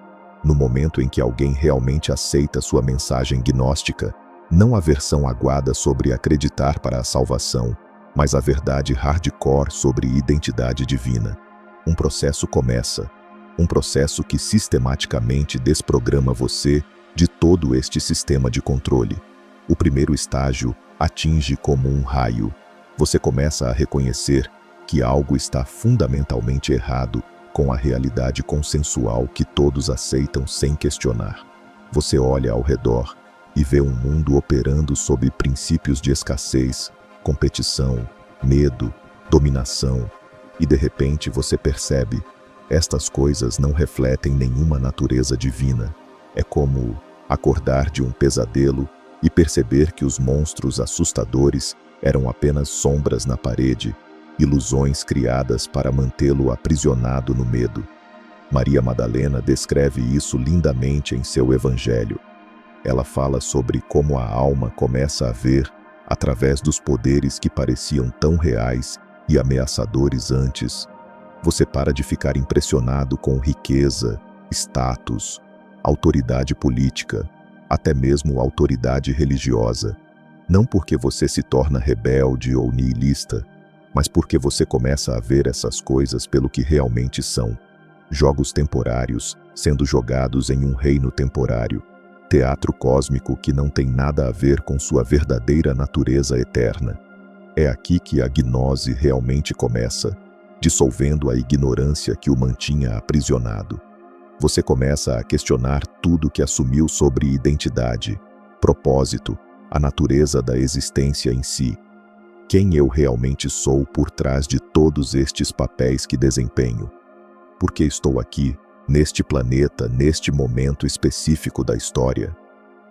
No momento em que alguém realmente aceita sua mensagem gnóstica, não a versão aguada sobre acreditar para a salvação, mas a verdade hardcore sobre identidade divina. Um processo começa, um processo que sistematicamente desprograma você de todo este sistema de controle. O primeiro estágio atinge como um raio. Você começa a reconhecer que algo está fundamentalmente errado com a realidade consensual que todos aceitam sem questionar. Você olha ao redor e vê um mundo operando sob princípios de escassez, competição, medo, dominação, e de repente você percebe: estas coisas não refletem nenhuma natureza divina. É como acordar de um pesadelo e perceber que os monstros assustadores eram apenas sombras na parede, ilusões criadas para mantê-lo aprisionado no medo. Maria Madalena descreve isso lindamente em seu Evangelho. Ela fala sobre como a alma começa a ver, através dos poderes que pareciam tão reais e ameaçadores antes. Você para de ficar impressionado com riqueza, status, autoridade política, até mesmo autoridade religiosa. Não porque você se torna rebelde ou nihilista, mas porque você começa a ver essas coisas pelo que realmente são. jogos temporários sendo jogados em um reino temporário, teatro cósmico que não tem nada a ver com sua verdadeira natureza eterna. É aqui que a gnose realmente começa, dissolvendo a ignorância que o mantinha aprisionado. Você começa a questionar tudo que assumiu sobre identidade, propósito, a natureza da existência em si. Quem eu realmente sou por trás de todos estes papéis que desempenho? Por que estou aqui, neste planeta, neste momento específico da história?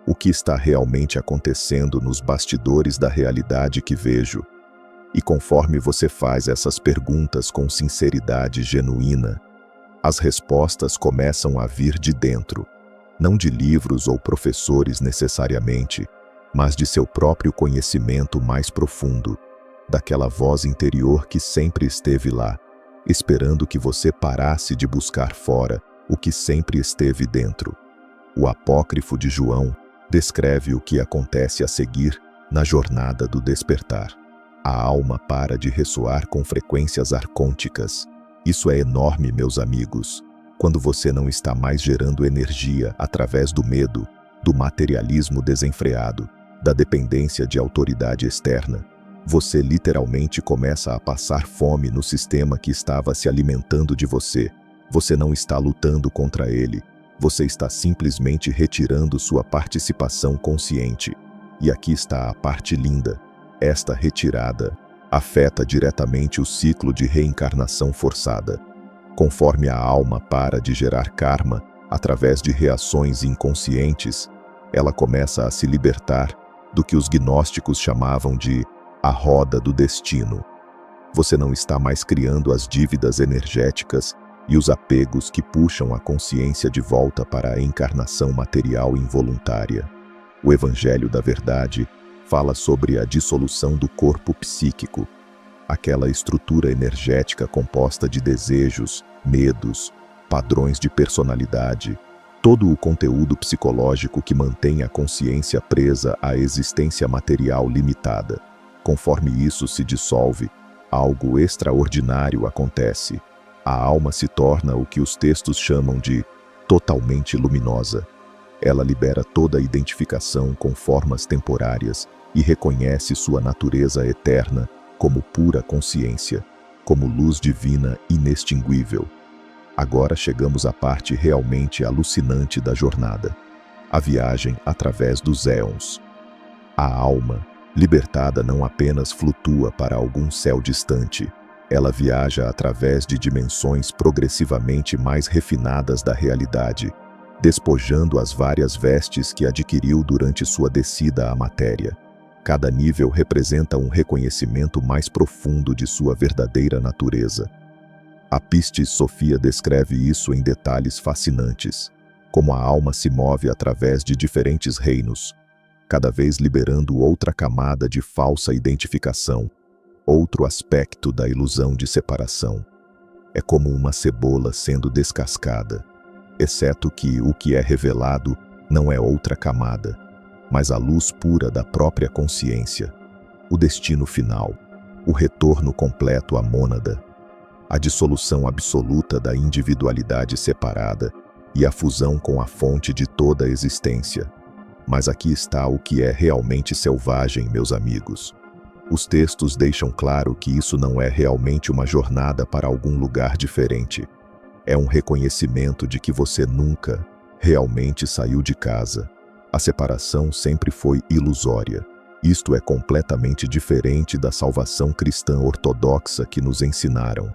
O que está realmente acontecendo nos bastidores da realidade que vejo? E conforme você faz essas perguntas com sinceridade genuína, as respostas começam a vir de dentro, não de livros ou professores necessariamente, mas de seu próprio conhecimento mais profundo, daquela voz interior que sempre esteve lá, esperando que você parasse de buscar fora o que sempre esteve dentro. O apócrifo de João descreve o que acontece a seguir na jornada do despertar. A alma para de ressoar com frequências arcônticas. Isso é enorme, meus amigos. Quando você não está mais gerando energia através do medo, do materialismo desenfreado, da dependência de autoridade externa, você literalmente começa a passar fome no sistema que estava se alimentando de você. Você não está lutando contra ele. Você está simplesmente retirando sua participação consciente. E aqui está a parte linda. Esta retirada afeta diretamente o ciclo de reencarnação forçada. Conforme a alma para de gerar karma através de reações inconscientes, ela começa a se libertar do que os gnósticos chamavam de a roda do destino. Você não está mais criando as dívidas energéticas e os apegos que puxam a consciência de volta para a encarnação material involuntária. O Evangelho da Verdade fala sobre a dissolução do corpo psíquico, aquela estrutura energética composta de desejos, medos, padrões de personalidade, todo o conteúdo psicológico que mantém a consciência presa à existência material limitada. Conforme isso se dissolve, algo extraordinário acontece. A alma se torna o que os textos chamam de totalmente luminosa. Ela libera toda a identificação com formas temporárias e reconhece sua natureza eterna como pura consciência, como luz divina inextinguível. Agora chegamos à parte realmente alucinante da jornada, a viagem através dos éons. A alma, libertada, não apenas flutua para algum céu distante, ela viaja através de dimensões progressivamente mais refinadas da realidade, despojando as várias vestes que adquiriu durante sua descida à matéria. Cada nível representa um reconhecimento mais profundo de sua verdadeira natureza. A Pistis Sophia descreve isso em detalhes fascinantes, como a alma se move através de diferentes reinos, cada vez liberando outra camada de falsa identificação, outro aspecto da ilusão de separação. É como uma cebola sendo descascada, exceto que o que é revelado não é outra camada, mas a luz pura da própria consciência, o destino final, o retorno completo à mônada, a dissolução absoluta da individualidade separada e a fusão com a fonte de toda a existência. Mas aqui está o que é realmente selvagem, meus amigos. Os textos deixam claro que isso não é realmente uma jornada para algum lugar diferente. É um reconhecimento de que você nunca realmente saiu de casa. A separação sempre foi ilusória. Isto é completamente diferente da salvação cristã ortodoxa que nos ensinaram.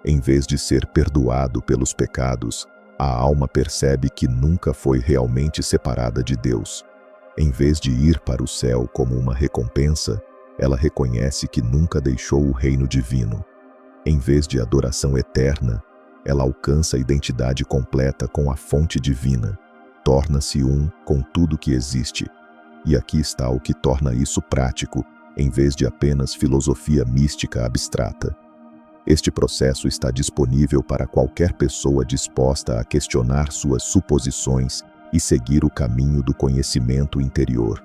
Em vez de ser perdoado pelos pecados, a alma percebe que nunca foi realmente separada de Deus. Em vez de ir para o céu como uma recompensa, ela reconhece que nunca deixou o reino divino. Em vez de adoração eterna, ela alcança a identidade completa com a fonte divina, torna-se um com tudo que existe. E aqui está o que torna isso prático, em vez de apenas filosofia mística abstrata. Este processo está disponível para qualquer pessoa disposta a questionar suas suposições e seguir o caminho do conhecimento interior.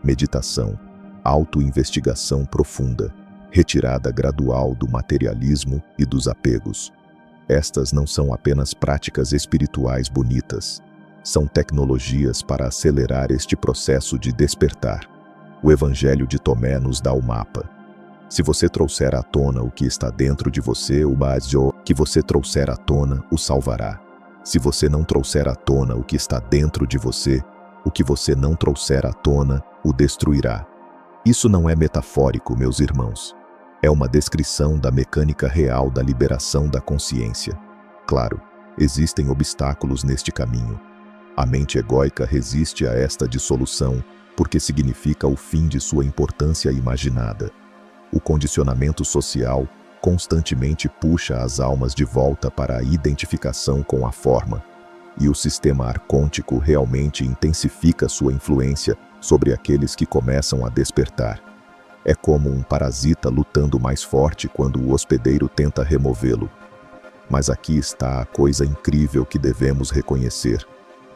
Meditação, autoinvestigação profunda, retirada gradual do materialismo e dos apegos. Estas não são apenas práticas espirituais bonitas. São tecnologias para acelerar este processo de despertar. O Evangelho de Tomé nos dá o mapa. Se você trouxer à tona o que está dentro de você, o Bajo que você trouxer à tona o salvará. Se você não trouxer à tona o que está dentro de você, o que você não trouxer à tona o destruirá. Isso não é metafórico, meus irmãos. É uma descrição da mecânica real da liberação da consciência. Claro, existem obstáculos neste caminho. A mente egóica resiste a esta dissolução porque significa o fim de sua importância imaginada. O condicionamento social constantemente puxa as almas de volta para a identificação com a forma, e o sistema arcôntico realmente intensifica sua influência sobre aqueles que começam a despertar. É como um parasita lutando mais forte quando o hospedeiro tenta removê-lo. Mas aqui está a coisa incrível que devemos reconhecer.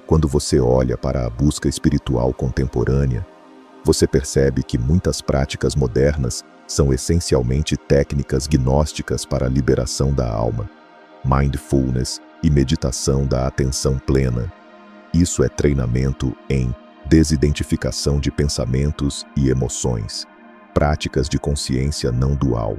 Quando você olha para a busca espiritual contemporânea, você percebe que muitas práticas modernas são essencialmente técnicas gnósticas para a liberação da alma. Mindfulness e meditação da atenção plena. Isso é treinamento em desidentificação de pensamentos e emoções. Práticas de consciência não dual.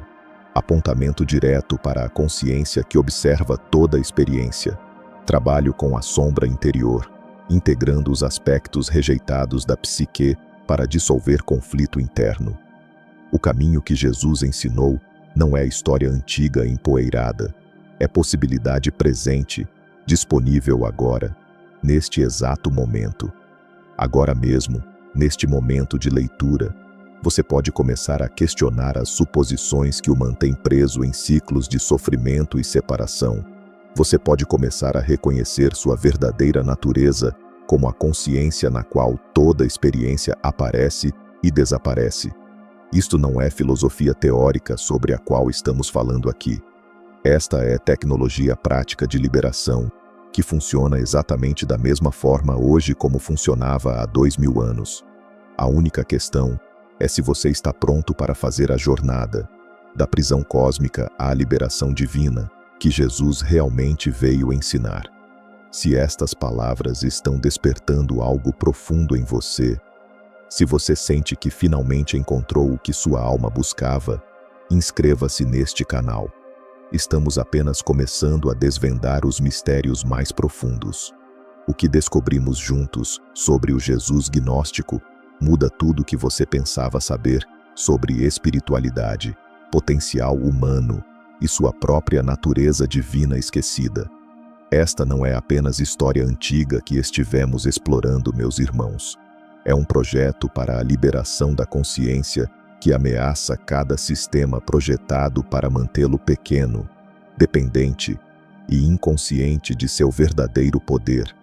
Apontamento direto para a consciência que observa toda a experiência. Trabalho com a sombra interior, integrando os aspectos rejeitados da psique para dissolver conflito interno. O caminho que Jesus ensinou não é história antiga empoeirada. É possibilidade presente, disponível agora, neste exato momento. Agora mesmo, neste momento de leitura, você pode começar a questionar as suposições que o mantêm preso em ciclos de sofrimento e separação. Você pode começar a reconhecer sua verdadeira natureza como a consciência na qual toda experiência aparece e desaparece. Isto não é filosofia teórica sobre a qual estamos falando aqui. Esta é tecnologia prática de liberação, que funciona exatamente da mesma forma hoje como funcionava há 2000 anos. A única questão é se você está pronto para fazer a jornada da prisão cósmica à liberação divina que Jesus realmente veio ensinar. Se estas palavras estão despertando algo profundo em você, se você sente que finalmente encontrou o que sua alma buscava, inscreva-se neste canal. Estamos apenas começando a desvendar os mistérios mais profundos. O que descobrimos juntos sobre o Jesus gnóstico muda tudo o que você pensava saber sobre espiritualidade, potencial humano e sua própria natureza divina esquecida. Esta não é apenas história antiga que estivemos explorando, meus irmãos. É um projeto para a liberação da consciência que ameaça cada sistema projetado para mantê-lo pequeno, dependente e inconsciente de seu verdadeiro poder.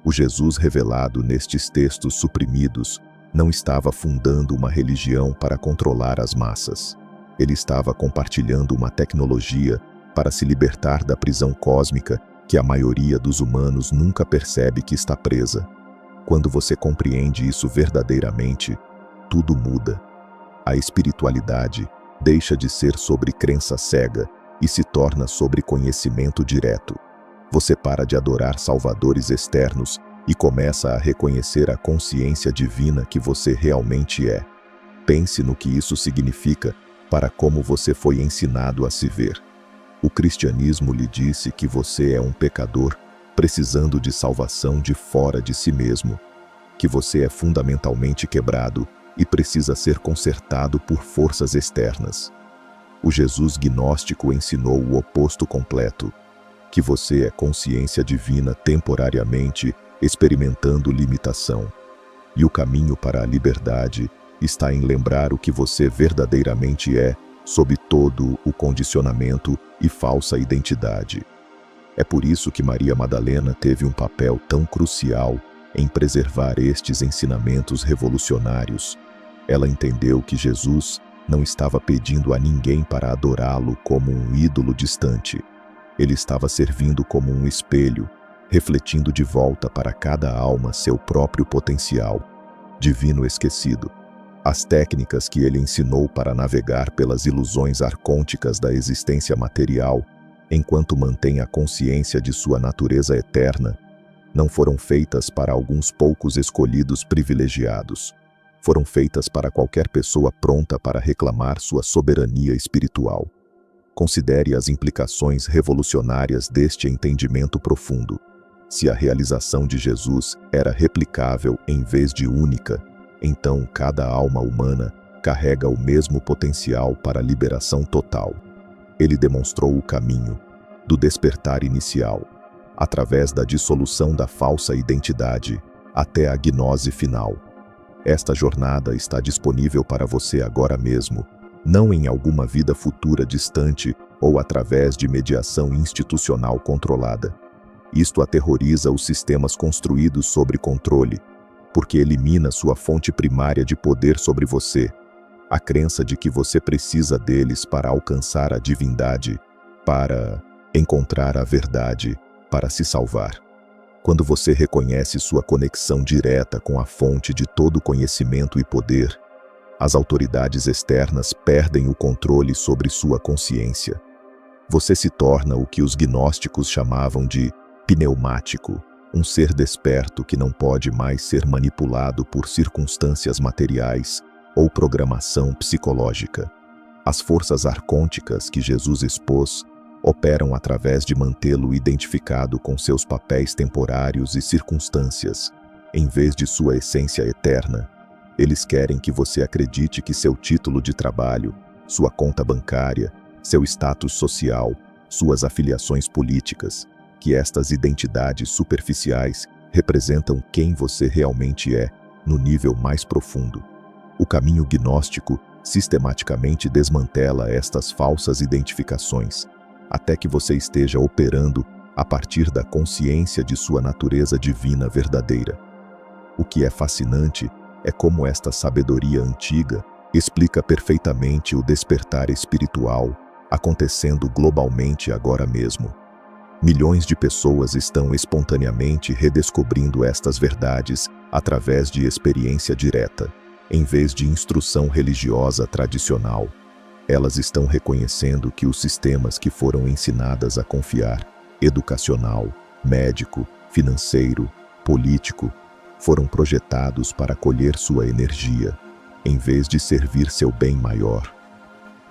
O Jesus revelado nestes textos suprimidos não estava fundando uma religião para controlar as massas. Ele estava compartilhando uma tecnologia para se libertar da prisão cósmica que a maioria dos humanos nunca percebe que está presa. Quando você compreende isso verdadeiramente, tudo muda. A espiritualidade deixa de ser sobre crença cega e se torna sobre conhecimento direto. Você para de adorar salvadores externos e começa a reconhecer a consciência divina que você realmente é. Pense no que isso significa para como você foi ensinado a se ver. O cristianismo lhe disse que você é um pecador precisando de salvação de fora de si mesmo, que você é fundamentalmente quebrado e precisa ser consertado por forças externas. O Jesus gnóstico ensinou o oposto completo, que você é consciência divina temporariamente experimentando limitação. E o caminho para a liberdade está em lembrar o que você verdadeiramente é, sob todo o condicionamento e falsa identidade. É por isso que Maria Madalena teve um papel tão crucial em preservar estes ensinamentos revolucionários. Ela entendeu que Jesus não estava pedindo a ninguém para adorá-lo como um ídolo distante. Ele estava servindo como um espelho, refletindo de volta para cada alma seu próprio potencial, divino esquecido. As técnicas que ele ensinou para navegar pelas ilusões arcônticas da existência material enquanto mantém a consciência de sua natureza eterna, não foram feitas para alguns poucos escolhidos privilegiados. Foram feitas para qualquer pessoa pronta para reclamar sua soberania espiritual. Considere as implicações revolucionárias deste entendimento profundo. Se a realização de Jesus era replicável em vez de única, então cada alma humana carrega o mesmo potencial para a liberação total. Ele demonstrou o caminho do despertar inicial, através da dissolução da falsa identidade, até a gnose final. Esta jornada está disponível para você agora mesmo, não em alguma vida futura distante ou através de mediação institucional controlada. Isto aterroriza os sistemas construídos sobre controle, porque elimina sua fonte primária de poder sobre você, a crença de que você precisa deles para alcançar a divindade, para encontrar a verdade, para se salvar. Quando você reconhece sua conexão direta com a fonte de todo conhecimento e poder, as autoridades externas perdem o controle sobre sua consciência. Você se torna o que os gnósticos chamavam de pneumático, um ser desperto que não pode mais ser manipulado por circunstâncias materiais ou programação psicológica. As forças arcônticas que Jesus expôs operam através de mantê-lo identificado com seus papéis temporários e circunstâncias, em vez de sua essência eterna. Eles querem que você acredite que seu título de trabalho, sua conta bancária, seu status social, suas afiliações políticas, que estas identidades superficiais representam quem você realmente é no nível mais profundo. O caminho gnóstico sistematicamente desmantela estas falsas identificações, até que você esteja operando a partir da consciência de sua natureza divina verdadeira. O que é fascinante é como esta sabedoria antiga explica perfeitamente o despertar espiritual acontecendo globalmente agora mesmo. Milhões de pessoas estão espontaneamente redescobrindo estas verdades através de experiência direta, em vez de instrução religiosa tradicional. Elas estão reconhecendo que os sistemas que foram ensinadas a confiar, educacional, médico, financeiro, político, foram projetados para colher sua energia, em vez de servir seu bem maior.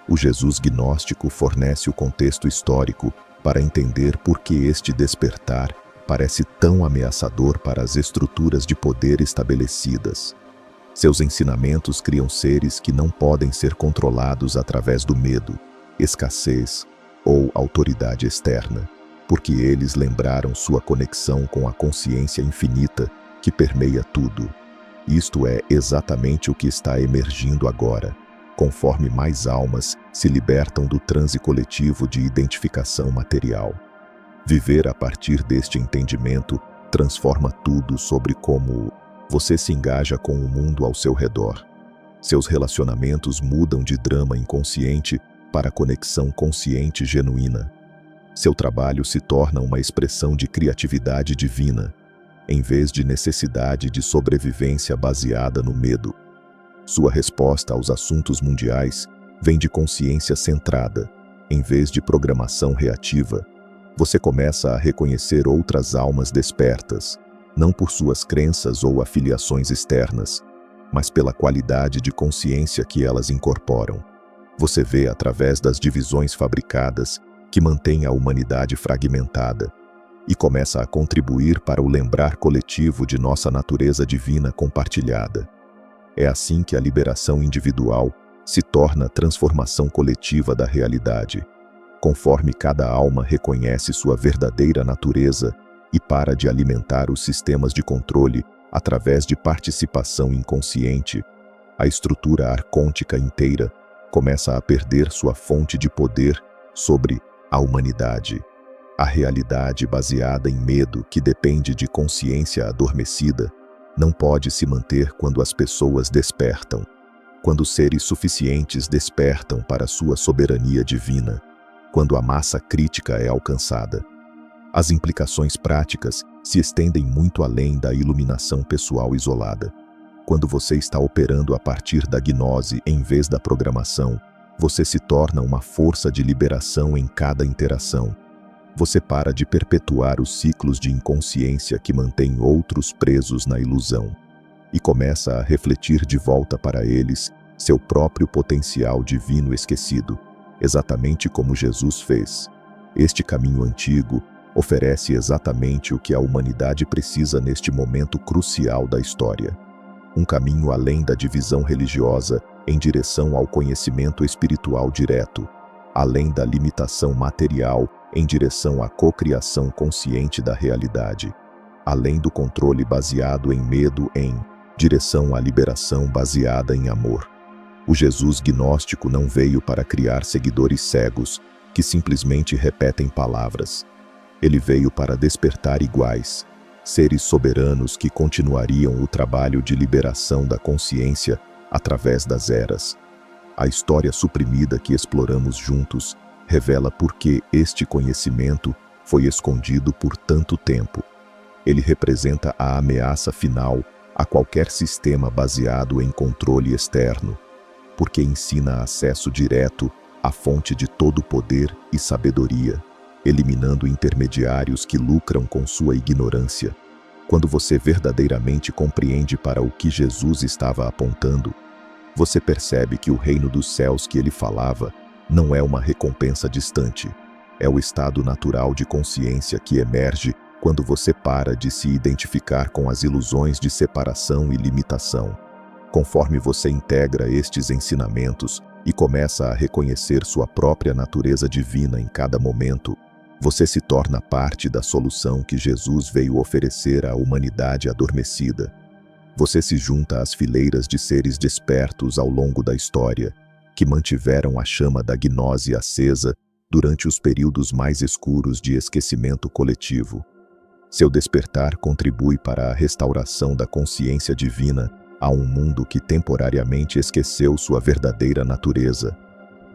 O Jesus gnóstico fornece o contexto histórico para entender por que este despertar parece tão ameaçador para as estruturas de poder estabelecidas. Seus ensinamentos criam seres que não podem ser controlados através do medo, escassez ou autoridade externa, porque eles lembraram sua conexão com a consciência infinita que permeia tudo. Isto é exatamente o que está emergindo agora, conforme mais almas se libertam do transe coletivo de identificação material. Viver a partir deste entendimento transforma tudo sobre como você se engaja com o mundo ao seu redor. Seus relacionamentos mudam de drama inconsciente para conexão consciente genuína. Seu trabalho se torna uma expressão de criatividade divina, em vez de necessidade de sobrevivência baseada no medo. Sua resposta aos assuntos mundiais vem de consciência centrada, em vez de programação reativa. Você começa a reconhecer outras almas despertas, não por suas crenças ou afiliações externas, mas pela qualidade de consciência que elas incorporam. Você vê através das divisões fabricadas que mantêm a humanidade fragmentada e começa a contribuir para o lembrar coletivo de nossa natureza divina compartilhada. É assim que a liberação individual se torna a transformação coletiva da realidade, conforme cada alma reconhece sua verdadeira natureza e para de alimentar os sistemas de controle através de participação inconsciente. A estrutura arcôntica inteira começa a perder sua fonte de poder sobre a humanidade. A realidade baseada em medo, que depende de consciência adormecida, não pode se manter quando as pessoas despertam. Quando seres suficientes despertam para sua soberania divina, quando a massa crítica é alcançada. As implicações práticas se estendem muito além da iluminação pessoal isolada. Quando você está operando a partir da gnose em vez da programação, você se torna uma força de liberação em cada interação, você para de perpetuar os ciclos de inconsciência que mantêm outros presos na ilusão e começa a refletir de volta para eles seu próprio potencial divino esquecido, exatamente como Jesus fez. Este caminho antigo oferece exatamente o que a humanidade precisa neste momento crucial da história. Um caminho além da divisão religiosa em direção ao conhecimento espiritual direto, além da limitação material em direção à cocriação consciente da realidade, além do controle baseado em medo em direção à liberação baseada em amor. O Jesus gnóstico não veio para criar seguidores cegos que simplesmente repetem palavras. Ele veio para despertar iguais, seres soberanos que continuariam o trabalho de liberação da consciência através das eras. A história suprimida que exploramos juntos revela por que este conhecimento foi escondido por tanto tempo. Ele representa a ameaça final a qualquer sistema baseado em controle externo, porque ensina acesso direto à fonte de todo poder e sabedoria, eliminando intermediários que lucram com sua ignorância. Quando você verdadeiramente compreende para o que Jesus estava apontando, você percebe que o reino dos céus que ele falava não é uma recompensa distante, é o estado natural de consciência que emerge quando você para de se identificar com as ilusões de separação e limitação. Conforme você integra estes ensinamentos e começa a reconhecer sua própria natureza divina em cada momento, você se torna parte da solução que Jesus veio oferecer à humanidade adormecida. Você se junta às fileiras de seres despertos ao longo da história, que mantiveram a chama da gnose acesa durante os períodos mais escuros de esquecimento coletivo. Seu despertar contribui para a restauração da consciência divina a um mundo que temporariamente esqueceu sua verdadeira natureza.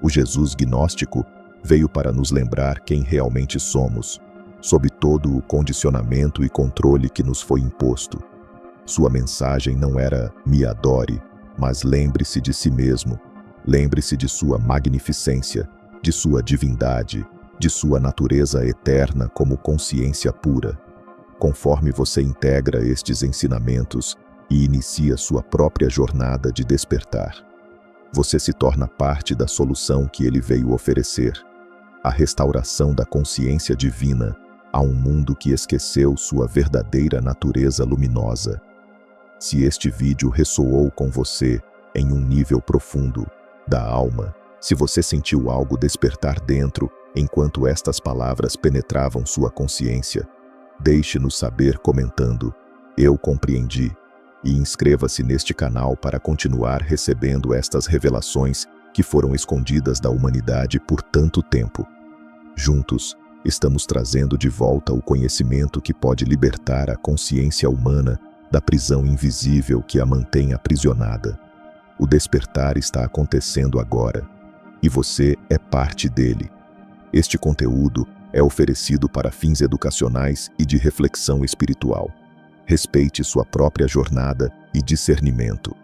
O Jesus gnóstico veio para nos lembrar quem realmente somos, sob todo o condicionamento e controle que nos foi imposto. Sua mensagem não era "me adore", mas lembre-se de si mesmo, lembre-se de sua magnificência, de sua divindade, de sua natureza eterna como consciência pura. Conforme você integra estes ensinamentos e inicia sua própria jornada de despertar, você se torna parte da solução que ele veio oferecer, a restauração da consciência divina a um mundo que esqueceu sua verdadeira natureza luminosa. Se este vídeo ressoou com você em um nível profundo da alma, se você sentiu algo despertar dentro enquanto estas palavras penetravam sua consciência, deixe-nos saber comentando "Eu compreendi" e inscreva-se neste canal para continuar recebendo estas revelações que foram escondidas da humanidade por tanto tempo. Juntos, estamos trazendo de volta o conhecimento que pode libertar a consciência humana da prisão invisível que a mantém aprisionada. O despertar está acontecendo agora, e você é parte dele. Este conteúdo é oferecido para fins educacionais e de reflexão espiritual. Respeite sua própria jornada e discernimento.